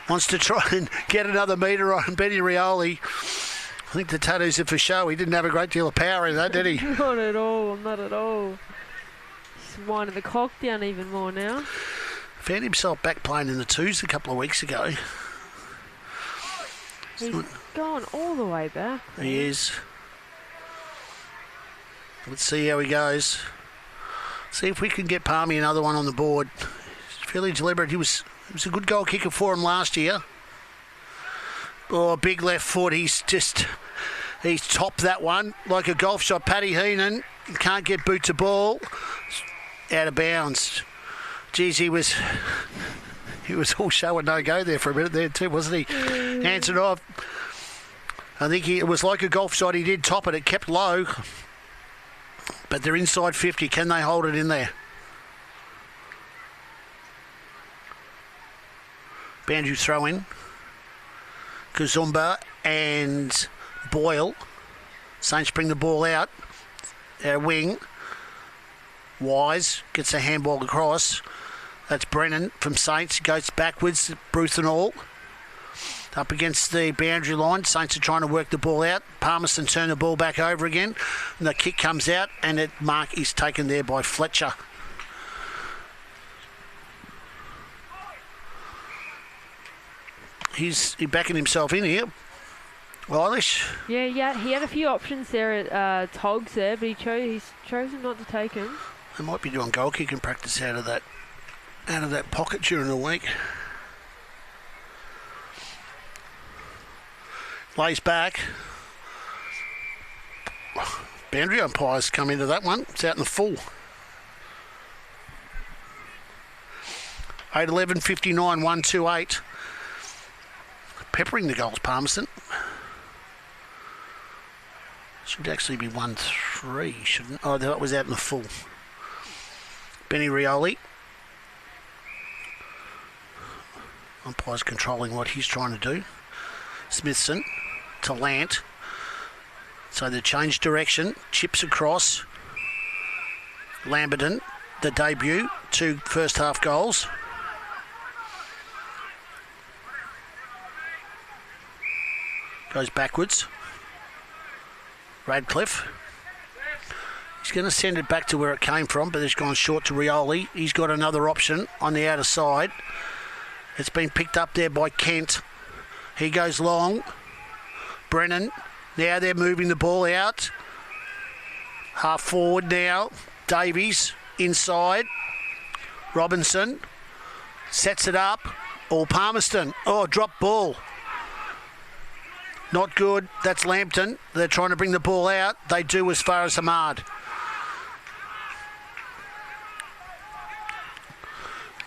wants to try and get another metre on Benny Rioli. I think the tattoos are for show. He didn't have a great deal of power in that, did he? Not at all, not at all. He's winding the clock down even more now. Found himself back playing in the twos a couple of weeks ago. He's gone all the way back. He is. Let's see how he goes. See if we can get Palmy another one on the board. He's fairly deliberate. He was a good goal kicker for him last year. Oh, big left foot. He's topped that one like a golf shot. Paddy Heenan can't get boot to ball. Out of bounds. Geez, he was all show and no go there for a minute there too, wasn't he? Hands it off. I think it was like a golf shot. He did top it. It kept low. But they're inside 50. Can they hold it in there? Boundary throw in. Kazumba and Boyle. Saints bring the ball out. Our wing. Wise gets a handball across. That's Brennan from Saints. Goes backwards. Bruce and all. Up against the boundary line. Saints are trying to work the ball out. Palmerston turn the ball back over again. And the kick comes out and it mark is taken there by Fletcher. He's backing himself in here. Eilish. Yeah, he had a few options there at Togs there, but he's chosen not to take him. They might be doing goal kicking practice out of that pocket during the week. Lays back. Boundary umpires come into that one. It's out in the full. 8-11, 59, 1-2-8. Peppering the goals, Palmerston. Should actually be 1-3, shouldn't? Oh, that was out in the full. Benny Rioli. Umpire's controlling what he's trying to do. Smithson to Lant. So they change direction. Chips across. Lamberton, the debut. 2 first half goals. Goes backwards. Radcliffe. He's going to send it back to where it came from, but it's gone short to Rioli. He's got another option on the outer side. It's been picked up there by Kent. He goes long. Brennan. Now they're moving the ball out. Half forward now. Davies inside. Robinson sets it up. Or Palmerston. Oh, drop ball. Not good. That's Lambton. They're trying to bring the ball out. They do as far as Ahmad.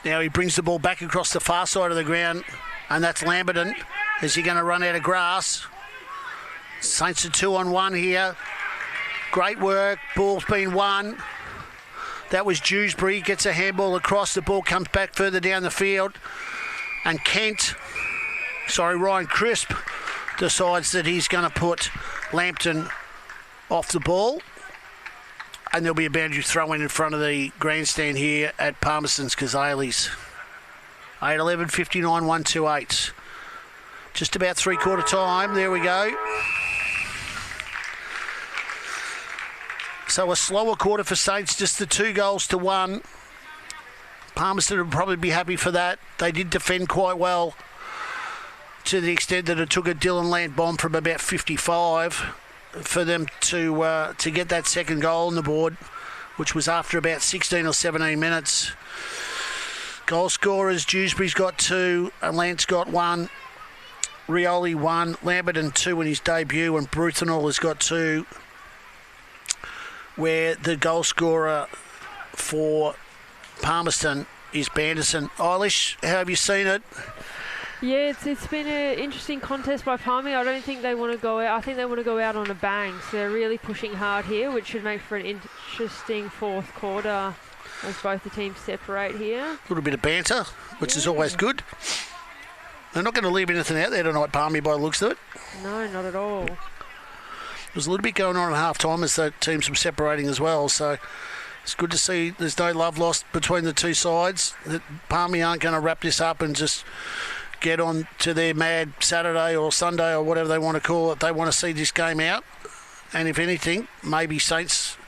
Now he brings the ball back across the far side of the ground, and that's Lamberton. Is he going to run out of grass? Saints are 2-on-1 here. Great work. Ball's been won. That was Dewsbury. Gets a handball across. The ball comes back further down the field. And Ryan Crisp decides that he's going to put Lambton off the ball. And there'll be a boundary throw in front of the grandstand here at Palmerston's Cazalys. 8-11, 59, 1-2-8. Just about three-quarter time. There we go. So a slower quarter for Saints, just the 2-1. Palmerston would probably be happy for that. They did defend quite well to the extent that it took a Dylan Lant bomb from about 55 for them to get that second goal on the board, which was after about 16 or 17 minutes. Goal scorers, Dewsbury's got 2, and Lance got 1. Rioli 1, Lamberton 2 in his debut, and Bruthenall has got 2, where the goal scorer for Palmerston is Banderson. Eilish, how have you seen it? Yeah, it's been an interesting contest by Palmy. I don't think they want to go out. I think they want to go out on a bang. So they're really pushing hard here, which should make for an interesting fourth quarter as both the teams separate here. A little bit of banter, which is always good. They're not going to leave anything out there tonight, Palmy, by the looks of it. No, not at all. There's a little bit going on at half-time as the teams were separating as well, so it's good to see there's no love lost between the two sides. That Palmy aren't going to wrap this up and just get on to their mad Saturday or Sunday or whatever they want to call it. They want to see this game out, and if anything, maybe Saints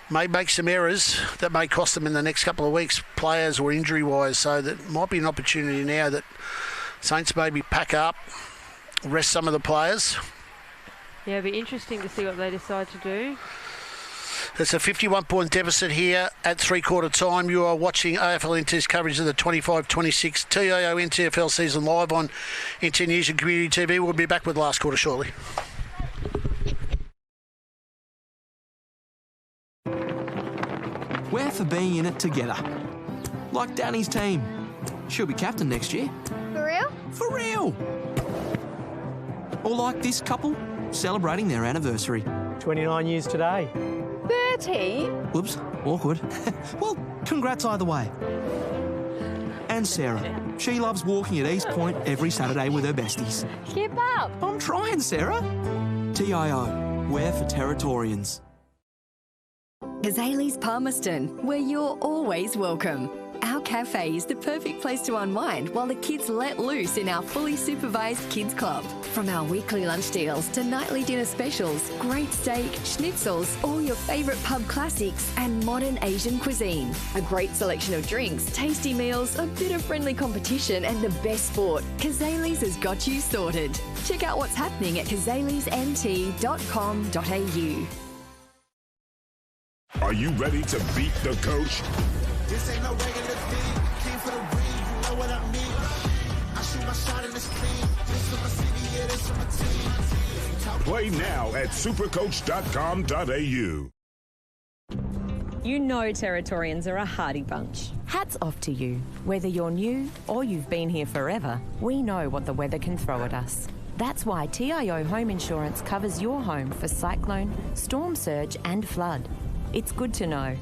may make some errors that may cost them in the next couple of weeks, players or injury-wise, so that might be an opportunity now that Saints maybe pack up, rest some of the players. Yeah, it'll be interesting to see what they decide to do. It's a 51-point deficit here at three-quarter time. You are watching AFL NT's coverage of the 25-26 TIO NTFL season live on NT News and Community TV. We'll be back with the last quarter shortly. We're for being in it together. Like Danny's team. She'll be captain next year. For real? For real! Or like this couple, celebrating their anniversary. 29 years today. 30? Whoops, awkward. Well, congrats either way. And Sarah. She loves walking at East Point every Saturday with her besties. Keep up. I'm trying, Sarah. TIO, we're for Territorians. Cazalys Palmerston, where you're always welcome. Our cafe is the perfect place to unwind while the kids let loose in our fully supervised kids club. From our weekly lunch deals to nightly dinner specials, great steak, schnitzels, all your favourite pub classics and modern Asian cuisine. A great selection of drinks, tasty meals, a bit of friendly competition and the best sport. Cazalys has got you sorted. Check out what's happening at cazalysnt.com.au. Are you ready to beat the coach? This ain't no regular thing. Came for the ring, you know what I mean. I shoot my shot in this clean. This for my city, yeah, this for my team. Play now at supercoach.com.au. You know Territorians are a hardy bunch. Hats off to you. Whether you're new or you've been here forever, we know what the weather can throw at us. That's why TIO Home Insurance covers your home for cyclone, storm surge and flood. It's good to know.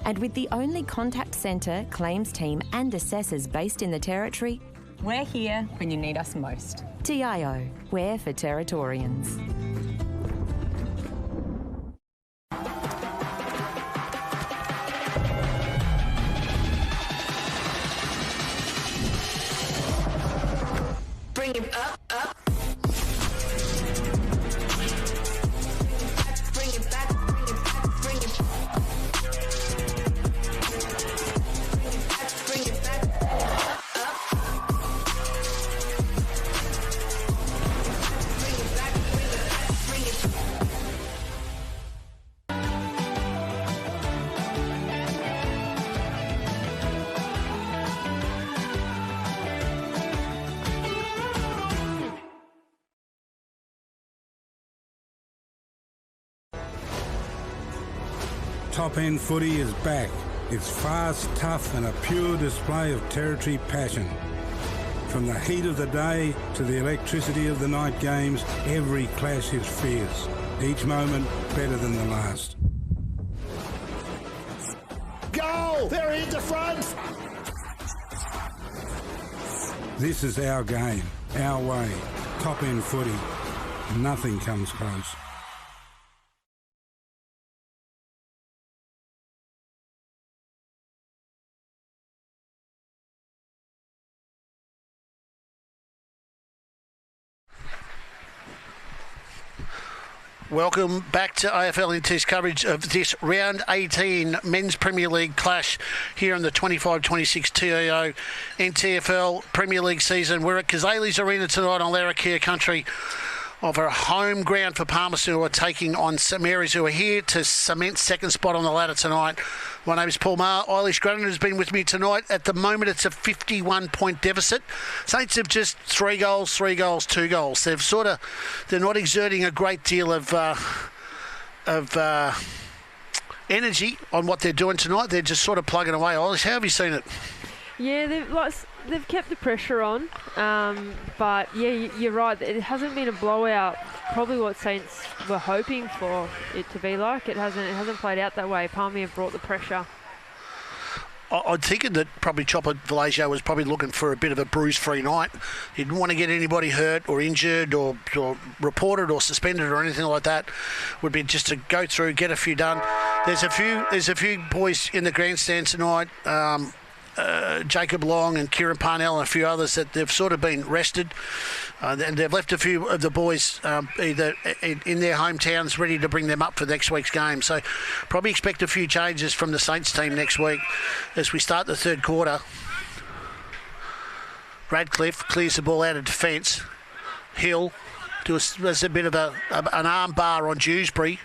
And with the only contact centre, claims team and assessors based in the Territory, we're here when you need us most. TIO, we're for Territorians. Bring it up, up. Bring it back, bring it back, bring it back. Bring it back, up. Bring it back, bring it back, bring it back. Top End footy is back. It's fast, tough and a pure display of Territory passion. From the heat of the day to the electricity of the night games, every clash is fierce. Each moment better than the last. Goal! They're into front! This is our game, our way. Top End footy. Nothing comes close. Welcome back to AFL NT's coverage of this Round 18 Men's Premier League clash here in the 25-26 TIO NTFL Premier League season. We're at Cazalys Arena tonight on Larrakia country of a home ground for Palmerston, who are taking on St Mary's, who are here to cement second spot on the ladder tonight. My name is Paul Maher. Eilish Grannon has been with me tonight. At the moment, it's a 51-point deficit. Saints have just 3 goals, 2 goals. They're not exerting a great deal of energy on what they're doing tonight. They're just sort of plugging away. Eilish, how have you seen it? Yeah, they've kept the pressure on, but yeah, you're right. It hasn't been a blowout. Probably what Saints were hoping for it to be like. It hasn't played out that way. Palmy have brought the pressure. I'm thinking that probably Chopper Vallejo was probably looking for a bit of a bruise-free night. He didn't want to get anybody hurt or injured or reported or suspended or anything like that. Would be just to go through, get a few done. There's a few boys in the grandstand tonight. Jacob Long and Kieran Parnell and a few others that they've sort of been rested. And they've left a few of the boys either in their hometowns ready to bring them up for next week's game. So probably expect a few changes from the Saints team next week as we start the third quarter. Radcliffe clears the ball out of defence. Hill does a bit of an arm bar on Dewsbury.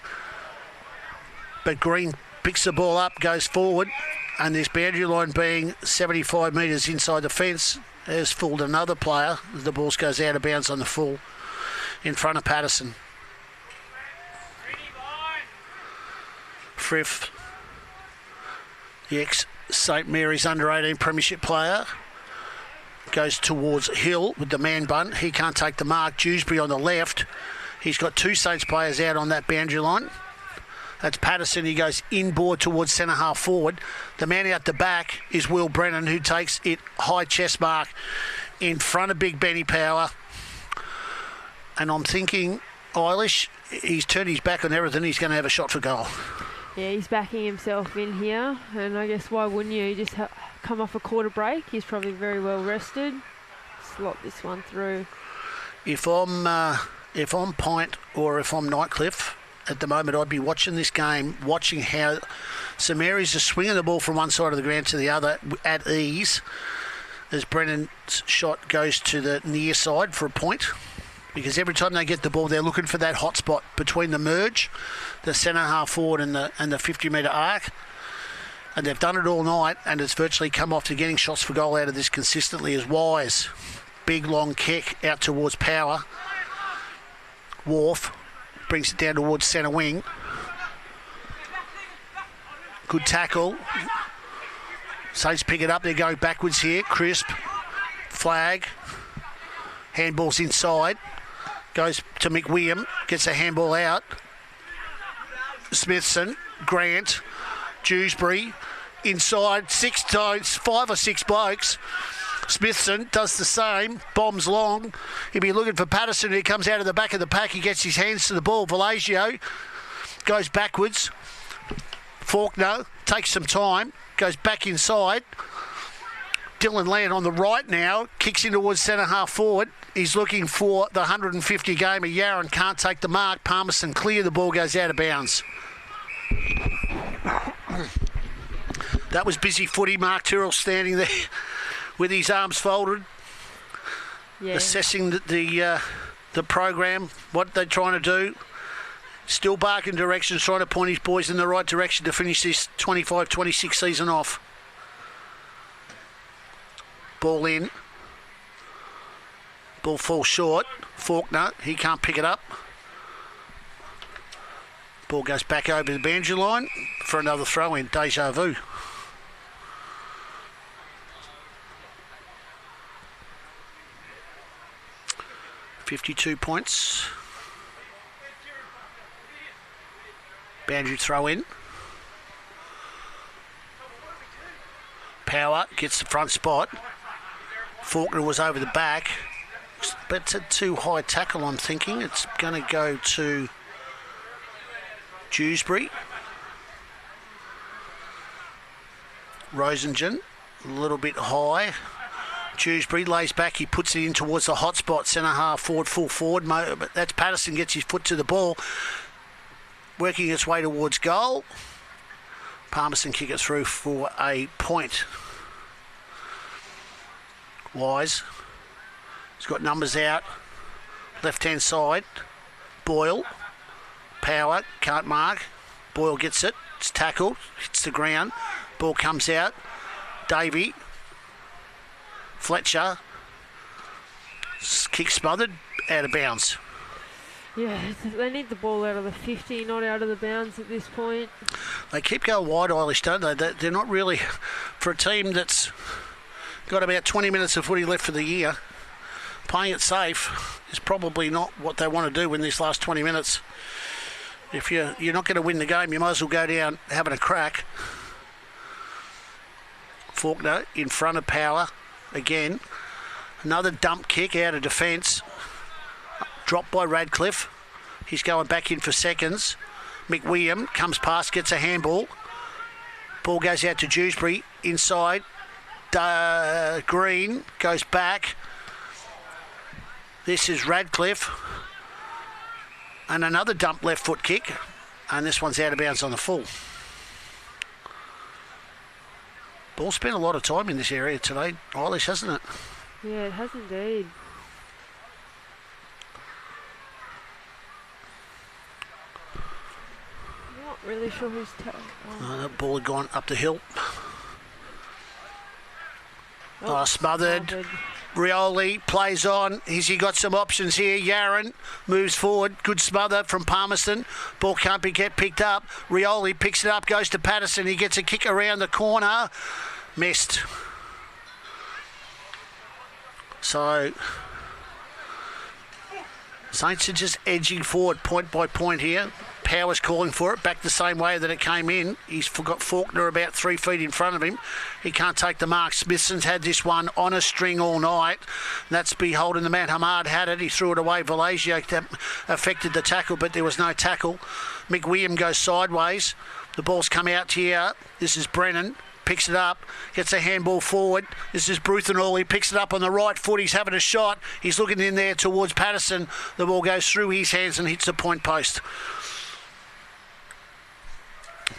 But Green picks the ball up, goes forward, and this boundary line being 75 metres inside the fence has fooled another player. The ball goes out of bounds on the full in front of Patterson. Frith, the ex-St Mary's under-18 premiership player, goes towards Hill with the man bun. He can't take the mark. Dewsbury on the left. He's got two Saints players out on that boundary line. That's Patterson. He goes inboard towards centre half forward. The man out the back is Will Brennan, who takes it high chest mark in front of Big Benny Power. And I'm thinking, Eilish, he's turned his back on everything. He's going to have a shot for goal. Yeah, he's backing himself in here. And I guess why wouldn't you? Just come off a quarter break. He's probably very well rested. Slot this one through. If I'm Pint or if I'm Nightcliffe, at the moment, I'd be watching this game, watching how St Mary's is swinging the ball from one side of the ground to the other at ease as Brennan's shot goes to the near side for a point. Because every time they get the ball, they're looking for that hot spot between the merge, the centre half forward and the 50-metre arc. And they've done it all night, and it's virtually come off to getting shots for goal out of this consistently as Wise. Big, long kick out towards Power. Wharf brings it down towards centre wing. Good tackle. Saints pick it up. They're going backwards here. Crisp. Flag. Handball's inside. Goes to McWilliam. Gets a handball out. Smithson. Grant. Dewsbury. Inside. 5 or 6 blokes. Smithson does the same, bombs long. He'll be looking for Patterson. He comes out of the back of the pack. He gets his hands to the ball. Vallejo goes backwards. Faulkner takes some time, goes back inside. Dylan Land on the right now, kicks in towards centre half forward. He's looking for the 150 gamer. Yaron can't take the mark. Palmerston clear. The ball goes out of bounds. That was busy footy. Mark Tyrrell standing there with his arms folded, assessing the program, what they're trying to do. Still barking directions, trying to point his boys in the right direction to finish this 25-26 season off. Ball in. Ball falls short. Faulkner, he can't pick it up. Ball goes back over the boundary line for another throw in. Deja vu. $52 points. Boundary throw in. Power gets the front spot. Faulkner was over the back. But it's a too high tackle, I'm thinking. It's going to go to Dewsbury. Rosingen, a little bit high. Dewsbury lays back, he puts it in towards the hot spot, centre half forward, full forward. But that's Patterson, gets his foot to the ball, working its way towards goal. Palmerston kick it through for a point. Wise, he's got numbers out, left hand side. Boyle, Power, can't mark. Boyle gets it, it's tackled, hits the ground, ball comes out. Davey, Fletcher, kick smothered, out of bounds. Yeah, they need the ball out of the 50, not out of the bounds at this point. They keep going wide, Eilish, don't they? They're not really, for a team that's got about 20 minutes of footy left for the year. Playing it safe is probably not what they want to do in this last 20 minutes. If you're not going to win the game, you might as well go down having a crack. Faulkner in front of Power again. Another dump kick out of defence. Dropped by Radcliffe. He's going back in for seconds. McWilliam comes past, gets a handball. Ball goes out to Dewsbury. Inside. Green goes back. This is Radcliffe. And another dump left foot kick. And this one's out of bounds on the full. Ball spent a lot of time in this area today, Eilish, hasn't it? Yeah, it has indeed. Not really sure who's that ball had gone up the hill. Smothered. Rioli plays on. He got some options here. Yaron moves forward. Good smother from Palmerston. Ball can't get picked up. Rioli picks it up, goes to Patterson. He gets a kick around the corner. Missed. So Saints are just edging forward point by point here. Power's calling for it back the same way that it came in. He's got Faulkner about 3 feet in front of him. He can't take the mark. Smithson's had this one on a string all night. That's beholden the man. Hamad had it. He threw it away. Valesio affected the tackle, but there was no tackle. McWilliam goes sideways. The ball's come out here. This is Brennan. Picks it up, gets a handball forward. This is Bruthenall. He picks it up on the right foot. He's having a shot. He's looking in there towards Patterson. The ball goes through his hands and hits the point post.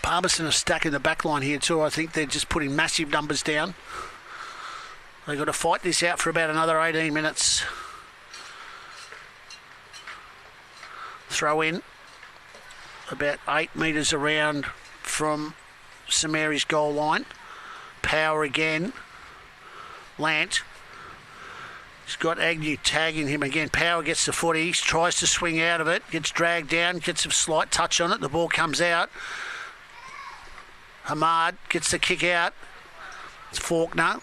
Palmerston are stacking the back line here too. I think they're just putting massive numbers down. They've got to fight this out for about another 18 minutes. Throw in about 8 metres around from St Mary's goal line. Power again. Lant. He's got Agnew tagging him again. Power gets the footy, tries to swing out of it, gets dragged down, gets a slight touch on it. The ball comes out. Hamad gets the kick out. It's Faulkner.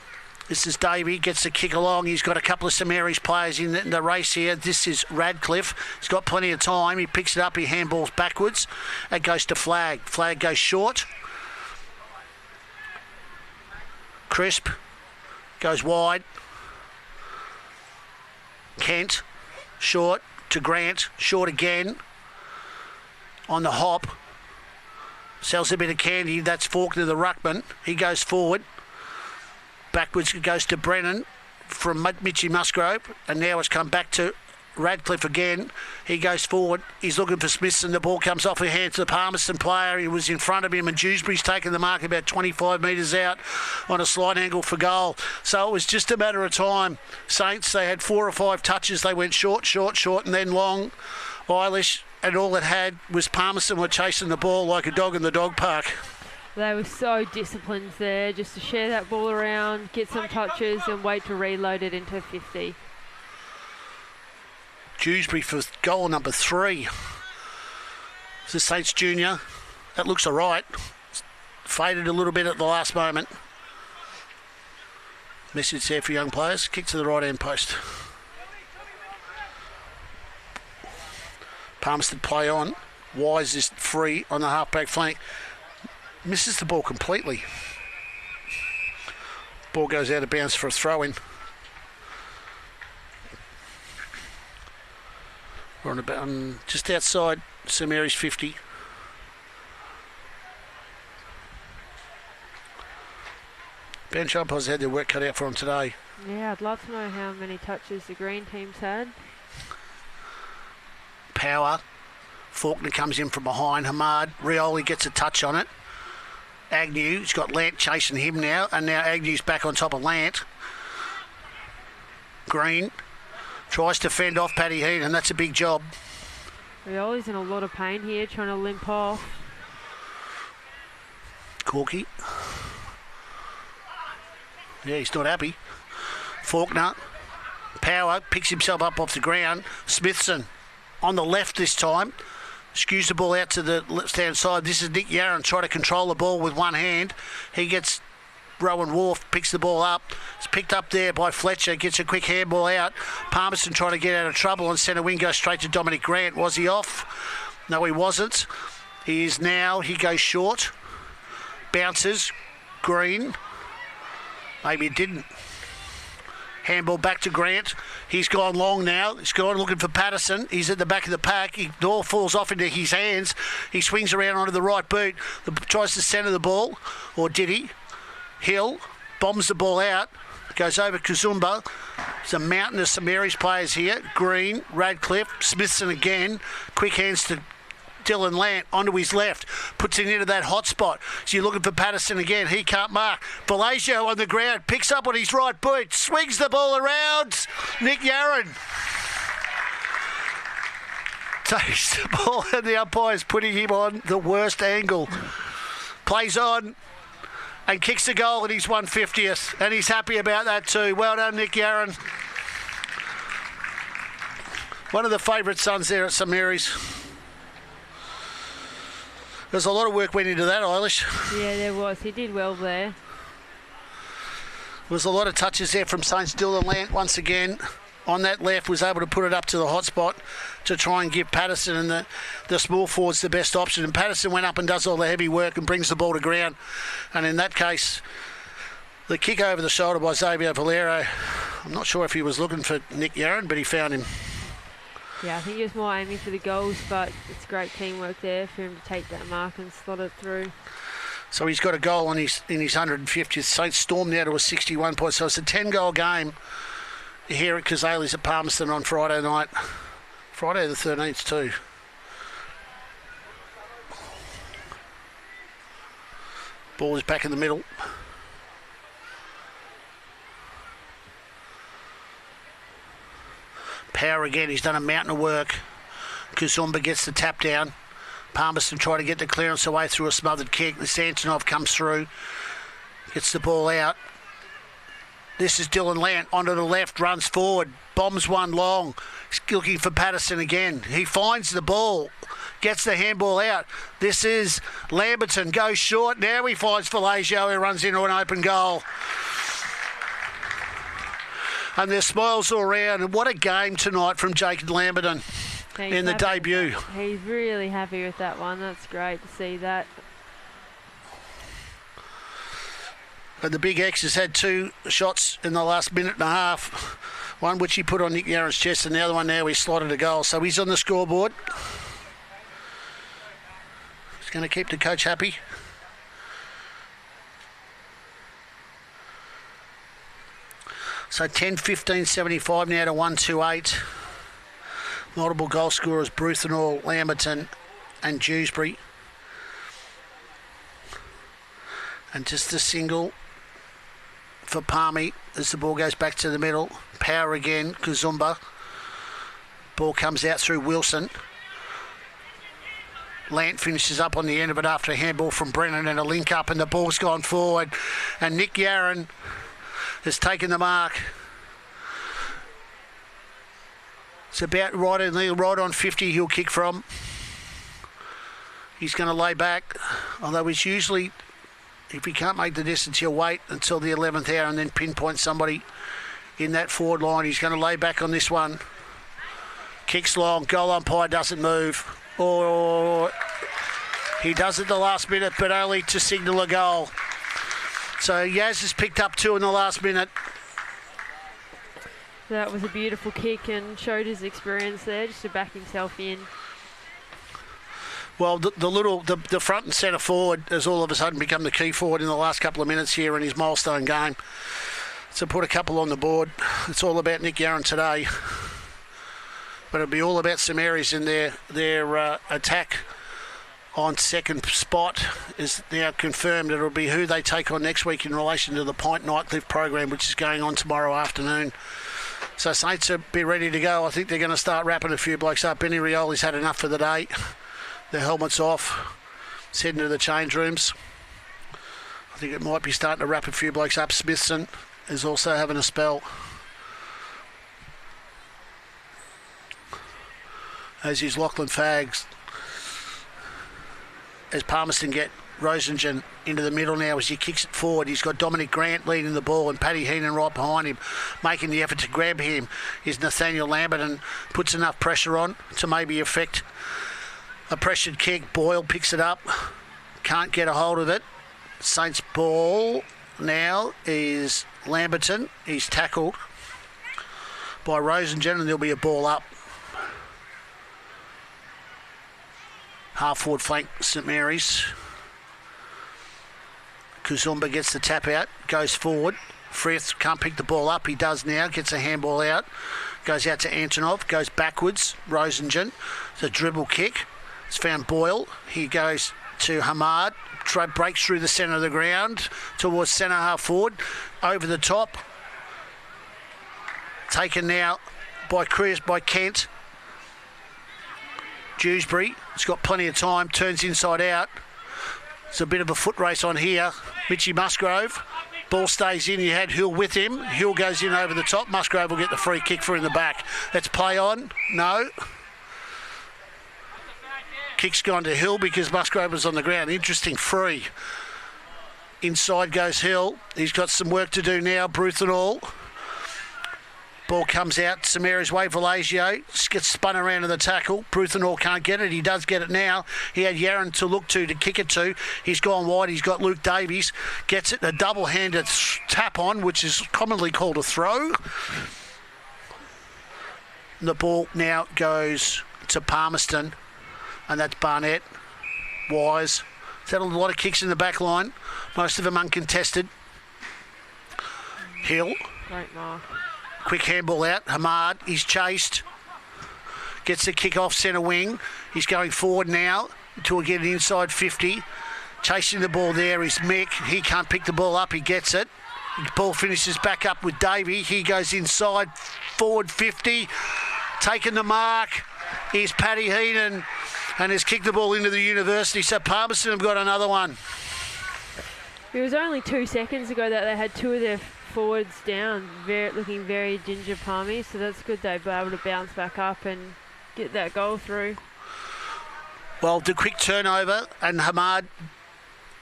This is Davey, gets the kick along. He's got a couple of St Mary's players in the race here. This is Radcliffe. He's got plenty of time. He picks it up, he handballs backwards. It goes to Flag. Flag goes short. Crisp goes wide. Kent short to Grant, short again on the hop. Sells a bit of candy. That's Faulkner, the ruckman. He goes forward. Backwards it goes to Brennan from Mitchie Musgrove, and now it's come back to Radcliffe again. He goes forward. He's looking for Smithson. The ball comes off her hand to the Palmerston player. He was in front of him, and Dewsbury's taken the mark about 25 metres out on a slight angle for goal. So it was just a matter of time. Saints, they had 4 or 5 touches. They went short, and then long. Eilish, and all it had was Palmerston were chasing the ball like a dog in the dog park. They were so disciplined there, just to share that ball around, get some touches and wait to reload it into 50. Dewsbury for goal number 3. This is Saints Junior. That looks all right. Faded a little bit at the last moment. Message there for young players. Kick to the right hand post. Palmerston play on. Wise is free on the half-back flank. Misses the ball completely. Ball goes out of bounds for a throw-in. We're on about just outside St Mary's 50. Bench umpires had their work cut out for them today. Yeah, I'd love to know how many touches the green team's had. Power. Faulkner comes in from behind. Hamad. Rioli gets a touch on it. Agnew's got Lant chasing him now, and now Agnew's back on top of Lant. Green tries to fend off Paddy Heat, and that's a big job. Rioli's in a lot of pain here, trying to limp off. Corky. Yeah, he's not happy. Faulkner. Power picks himself up off the ground. Smithson on the left this time. Skews the ball out to the left-hand side. This is Nick Yaron trying to control the ball with one hand. He gets Rowan Wharf picks the ball up. It's picked up there by Fletcher. Gets a quick handball out. Palmerston trying to get out of trouble on centre wing. Goes straight to Dominic Grant. Was he off? No, he wasn't. He is now. He goes short. Bounces. Green. Maybe it didn't. Handball back to Grant. He's gone long now. He's gone looking for Patterson. He's at the back of the pack. The ball falls off into his hands. He swings around onto the right boot. Tries to centre the ball. Or did he? Hill bombs the ball out. Goes over Kazumba. There's a mountain of St Mary's players here. Green, Radcliffe, Smithson again. Quick hands to Dylan Lant onto his left. Puts it into that hot spot. So you're looking for Patterson again. He can't mark. Bellagio on the ground. Picks up on his right boot. Swings the ball around. Nick Yarran takes the ball and the umpire's putting him on the worst angle. Plays on and kicks the goal at his 150th. And he's happy about that too. Well done, Nick Yarran. One of the favourite sons there at St Mary's. There's a lot of work went into that, Eilish. Yeah, there was. He did well there. There was a lot of touches there from Saints. Dylan Lant once again on that left was able to put it up to the hot spot to try and give Patterson and the small forwards the best option. And Patterson went up and does all the heavy work and brings the ball to ground. And in that case, the kick over the shoulder by Xavier Valero, I'm not sure if he was looking for Nick Yarran, but he found him. Yeah, I think he was more aiming for the goals, but it's great teamwork there for him to take that mark and slot it through. So he's got a goal in his 150th. Saints stormed now to a 61 point. So it's a 10-goal game here at Cazalys at Palmerston on Friday night. Friday the 13th too. Ball is back in the middle. Power again. He's done a mountain of work. Kazumba gets the tap down. Palmerston try to get the clearance away through a smothered kick. This Antonov comes through. Gets the ball out. This is Dylan Lant onto the left, runs forward, bombs one long. He's looking for Patterson again. He finds the ball, gets the handball out. This is Lamberton, goes short. Now he finds Bellagio, who runs into an open goal. And there's smiles all around. And what a game tonight from Jacob Lamberton in the debut. He's really happy with that one. That's great to see that. And the Big X has had 2 shots in the last minute and a half. One which he put on Nick Yarran's chest, and the other one now he slotted a goal. So he's on the scoreboard. He's going to keep the coach happy. So 10-15-75 now to 1-2-8. Multiple goal scorers, Bruthenall, Lamberton and Dewsbury. And just a single for Palmy as the ball goes back to the middle. Power again, Kazumba. Ball comes out through Wilson. Lant finishes up on the end of it after a handball from Brennan and a link up, and the ball's gone forward. And Nick Yarran has taken the mark. It's about right on 50 he'll kick from. He's going to lay back, although he's usually, if he can't make the distance, he'll wait until the 11th hour and then pinpoint somebody in that forward line. He's going to lay back on this one. Kicks long, goal umpire doesn't move. Or he does at the last minute, but only to signal a goal. So Yaz has picked up 2 in the last minute. That was a beautiful kick and showed his experience there just to back himself in. Well, the front and centre forward has all of a sudden become the key forward in the last couple of minutes here in his milestone game. So put a couple on the board. It's all about Nick Yarran today. But it'll be all about St Mary's in their attack on second spot is now confirmed. It'll be who they take on next week in relation to the Pint Nightcliff program, which is going on tomorrow afternoon. So Saints will be ready to go. I think they're going to start wrapping a few blokes up. Benny Rioli's had enough for the day. Their helmets off. It's heading to the change rooms. I think it might be starting to wrap a few blokes up. Smithson is also having a spell. As is Lachlan Fags. As Palmerston get Rosingen into the middle now as he kicks it forward. He's got Dominic Grant leading the ball and Paddy Heenan right behind him. Making the effort to grab him is Nathaniel Lambert and puts enough pressure on to maybe affect a pressured kick. Boyle picks it up. Can't get a hold of it. Saints ball now is Lamberton. He's tackled by Rosingen and there'll be a ball up. Half forward flank, St Mary's. Kuzumba gets the tap out, goes forward. Frith can't pick the ball up. He does now, gets a handball out. Goes out to Antonov, goes backwards. Rosingen, the dribble kick. It's found Boyle. He goes to Hamad. Breaks through the centre of the ground towards centre half forward. Over the top. Taken now by Kent. Dewsbury, it's got plenty of time, turns inside out. It's a bit of a foot race on here. Mitchie Musgrove, ball stays in, he had Hill with him. Hill goes in over the top, Musgrove will get the free kick for in the back. Let's play on, no. Kick's gone to Hill because Musgrove was on the ground. Interesting free. Inside goes Hill, he's got some work to do now, Bruth and all. Ball comes out, St Mary's way, Valagio gets spun around to the tackle. Bruthenall can't get it, he does get it now. He had Yaron to look to kick it to. He's gone wide, he's got Luke Davies. Gets it, a double-handed tap on, which is commonly called a throw. The ball now goes to Palmerston, and that's Barnett. Wise. He's had a lot of kicks in the back line, most of them uncontested. Hill. Great mark. Quick handball out. Hamad, he's chased. Gets the kick off centre wing. He's going forward now to get an inside 50. Chasing the ball there is Mick. He can't pick the ball up. He gets it. The ball finishes back up with Davey. He goes inside forward 50. Taking the mark is Paddy Heenan and has kicked the ball into the university. So Palmerston have got another one. It was only 2 seconds ago that they had two of their forwards down, looking very ginger palmy, so that's good they've been able to bounce back up and get that goal through. Well, the quick turnover and Hamad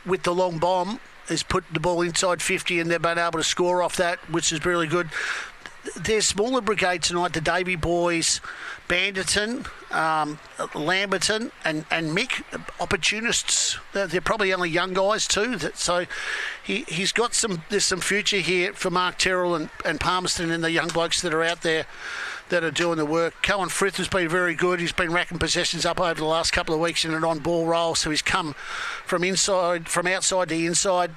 with the long bomb has put the ball inside 50 and they've been able to score off that, which is really good. Their smaller brigade tonight, the Davey boys, Banderton, Lamberton and Mick, opportunists. They're probably only young guys too. So he's got there's some future here for Mark Terrell and Palmerston and the young blokes that are out there that are doing the work. Cohen Frith has been very good. He's been racking possessions up over the last couple of weeks in an on-ball role. So he's come from outside to inside.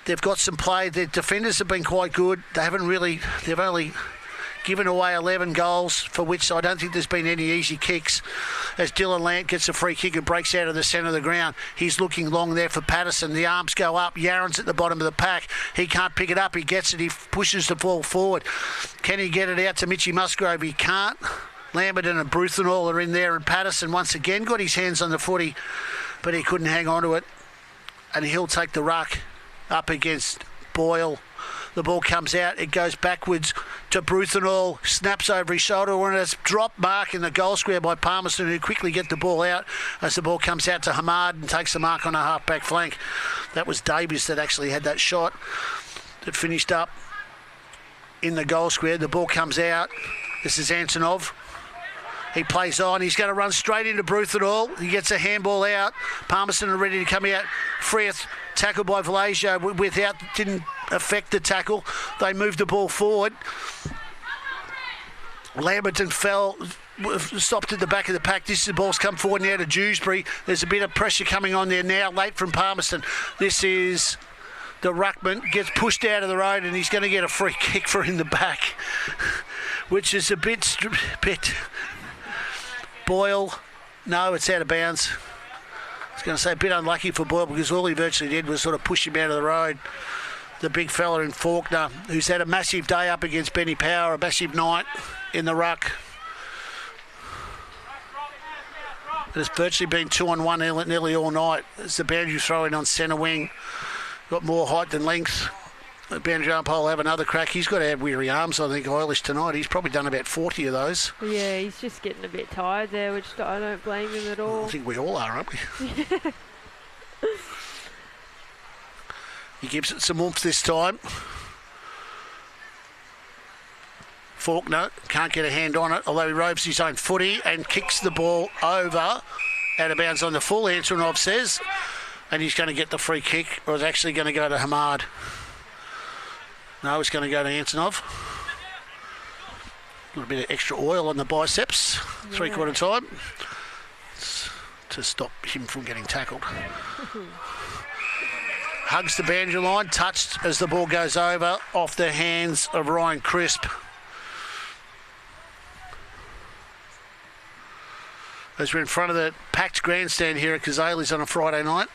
They've got some play. Their defenders have been quite good. They've only given away 11 goals, for which I don't think there's been any easy kicks. As Dylan Lant gets a free kick and breaks out of the centre of the ground, he's looking long there for Patterson. The arms go up. Yaron's at the bottom of the pack. He can't pick it up. He gets it. He pushes the ball forward. Can he get it out to Mitchie Musgrove? He can't. Lamberton and Bruth and all are in there, and Patterson once again got his hands on the footy, but he couldn't hang on to it. And he'll take the ruck up against Boyle. The ball comes out, it goes backwards to Bruthenall, snaps over his shoulder, and it's dropped mark in the goal square by Palmerston, who quickly get the ball out as the ball comes out to Hamad and takes the mark on a half-back flank. That was Davies that actually had that shot that finished up in the goal square. The ball comes out. This is Antonov. He plays on. He's going to run straight into Bruthenall. He gets a handball out. Palmerston are ready to come out. Frith tackled by Valagio didn't affect the tackle. They moved the ball forward. Lamberton stopped at the back of the pack. The ball's come forward now to Dewsbury. There's a bit of pressure coming on there now, late from Palmerston. This is the ruckman, gets pushed out of the road, and he's going to get a free kick for in the back, which is a bit Boyle, no, it's out of bounds. I was going to say a bit unlucky for Boyle because all he virtually did was sort of push him out of the road. The big fella in Faulkner, who's had a massive day up against Benny Power, a massive night in the ruck. It's virtually been 2-on-1 nearly all night. It's the boundary throw in on centre wing. Got more height than length. The boundary umpire will have another crack. He's got to have weary arms, I think, Eilish tonight. He's probably done about 40 of those. Yeah, he's just getting a bit tired there, which I don't blame him at all. I think we all are, aren't we? He gives it some oomph this time. Faulkner can't get a hand on it, although he roves his own footy and kicks the ball over out of bounds on the full, Antonov says, and he's going to get the free kick, or it's actually going to go to Hamad. No, it's going to go to Antonov. A little bit of extra oil on the biceps, three-quarter time, to stop him from getting tackled. Hugs the boundary line, touched as the ball goes over, off the hands of Ryan Crisp. As we're in front of the packed grandstand here at Cazalys on a Friday night.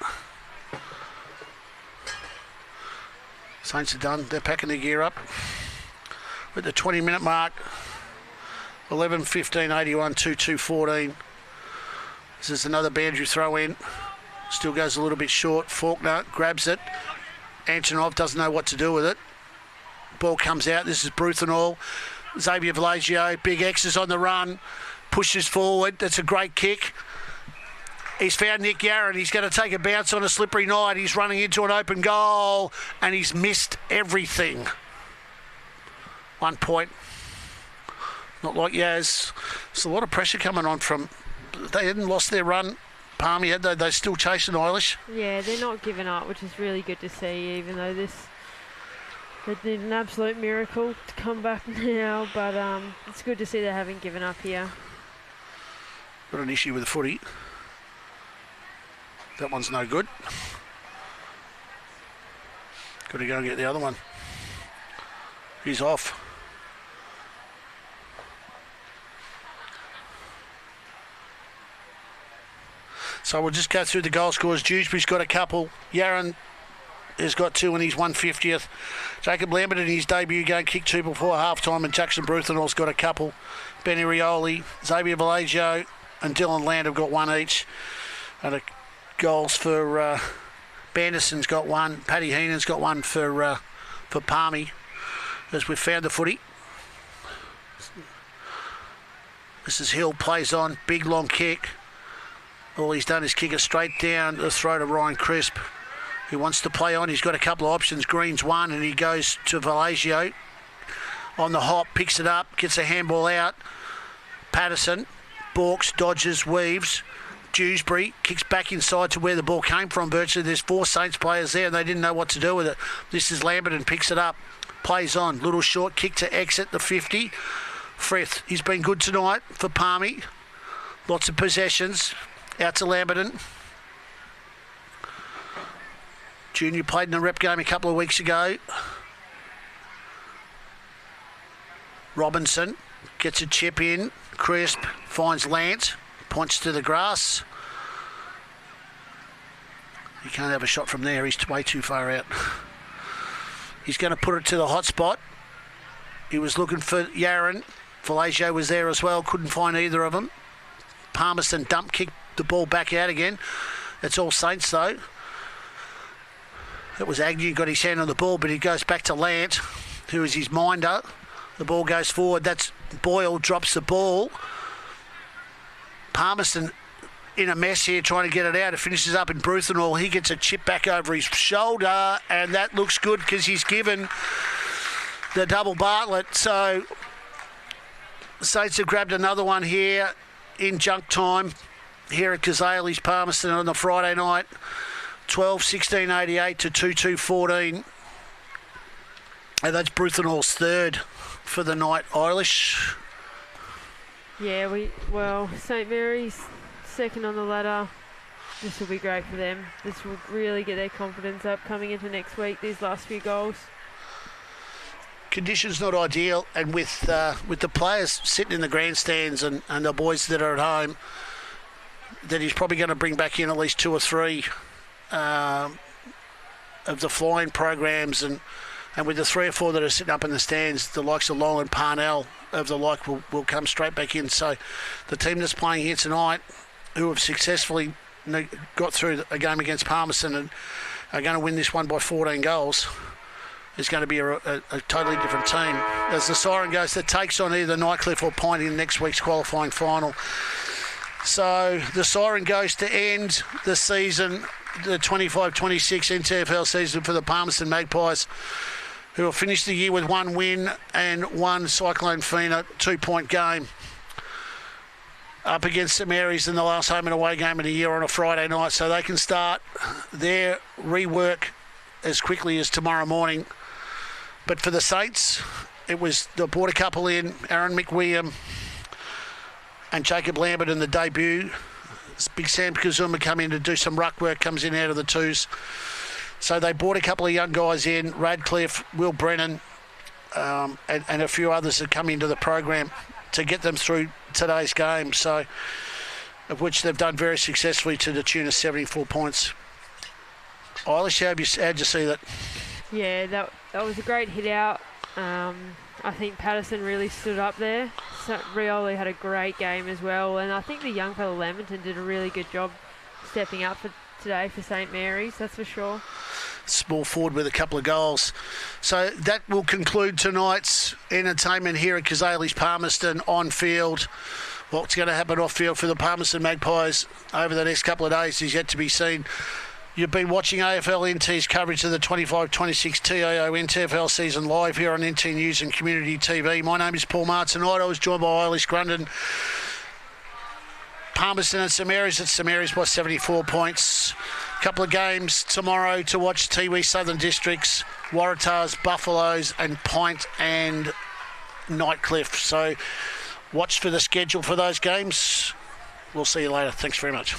Saints are done. They're packing their gear up. At the 20-minute mark, 11-15-81, 2-2-14. This is another boundary throw in. Still goes a little bit short. Faulkner grabs it. Antonov doesn't know what to do with it. Ball comes out. This is Bruthenall. Xavier Valagio, big X's on the run. Pushes forward. That's a great kick. He's found Nick Yarran. He's going to take a bounce on a slippery night. He's running into an open goal and he's missed everything. 1 point. Not like Yaz. There's a lot of pressure coming on from... They hadn't lost their run, Palmy, had they? They're still chasing Eilish. Yeah, they're not giving up, which is really good to see, even though they did an absolute miracle to come back now. But it's good to see they haven't given up here. Got an issue with the footy. That one's no good. Got to go and get the other one. He's off. So we'll just go through the goal scores. Dewsbury's got a couple. Yarran has got 2 in his 150th. Jacob Lambert in his debut game kicked 2 before half-time, and Jackson Bruthenall's got a couple. Benny Rioli, Xavier Valagio and Dylan Land have got 1 each. And goals for Banderson's got 1. Paddy Heenan's got 1 for Palmy, as we've found the footy. This is Hill, plays on, big long kick. All he's done is kick it straight down the throat of Ryan Crisp, who wants to play on. He's got a couple of options. Green's 1, and he goes to Valagio on the hop, picks it up, gets a handball out. Patterson, balks, dodges, weaves. Dewsbury kicks back inside to where the ball came from. Virtually, there's 4 Saints players there, and they didn't know what to do with it. This is Lambert and picks it up, plays on. Little short kick to exit the 50. Frith, he's been good tonight for Palmy. Lots of possessions. Out to Lamberton. Junior played in a rep game a couple of weeks ago. Robinson gets a chip in. Crisp finds Lance. Points to the grass. He can't have a shot from there. He's way too far out. He's going to put it to the hot spot. He was looking for Yarran. Valagio was there as well. Couldn't find either of them. Palmerston dump kick the ball back out again. It's all Saints though. It was Agnew got his hand on the ball, but he goes back to Lant, who is his minder. The ball goes forward. That's Boyle, drops the ball. Palmerston in a mess here trying to get it out. It finishes up in Bruthenall. He gets a chip back over his shoulder, and that looks good because he's given the double Bartlett. So the Saints have grabbed another one here in junk time here at Cazalys, Palmerston on the Friday night. 12-16-88 to 2-2-14. And that's Bruthenall's third for the night. Eilish. Yeah, St Mary's second on the ladder. This will be great for them. This will really get their confidence up coming into next week, these last few goals. Conditions not ideal, and with the players sitting in the grandstands and the boys that are at home, that he's probably going to bring back in at least 2 or 3 of the flying programs, and with the 3 or 4 that are sitting up in the stands, the likes of Lowell and Parnell of the like will come straight back in. So the team that's playing here tonight, who have successfully got through a game against Palmerston and are going to win this one by 14 goals, is going to be a totally different team. As the siren goes, that takes on either Nightcliff or Point in next week's qualifying final. So the siren goes to end the season the 25-26 NTFL season for the Palmerston Magpies, who will finish the year with 1 win and 1 Cyclone Fina 2-point game. Up against St Mary's in the last home and away game of the year on a Friday night, so they can start their rework as quickly as tomorrow morning. But for the Saints, they brought a couple in, Aaron McWilliam and Jacob Lambert in the debut. Big Sam Kazuma come in to do some ruck work, comes in out of the twos. So they brought a couple of young guys in, Radcliffe, Will Brennan, and a few others that come into the program to get them through today's game, so of which they've done very successfully to the tune of 74 points. Eilish, how'd you see that? Yeah, that was a great hit out. I think Patterson really stood up there. So Rioli had a great game as well, and I think the young fellow Lamberton did a really good job stepping up for today for St Mary's, that's for sure. Small forward with a couple of goals. So that will conclude tonight's entertainment here at Cazalys Palmerston on field. What's going to happen off field for the Palmerston Magpies over the next couple of days is yet to be seen. You've been watching AFL NT's coverage of the 25-26 TIO NTFL season live here on NT News and Community TV. My name is Paul Martin. Tonight I was joined by Eilish Grundon. Palmerston and St Mary's. It's St Mary's by 74 points. Couple of games tomorrow to watch: Tiwi Southern Districts, Waratahs, Buffaloes and Pint and Nightcliff. So watch for the schedule for those games. We'll see you later. Thanks very much.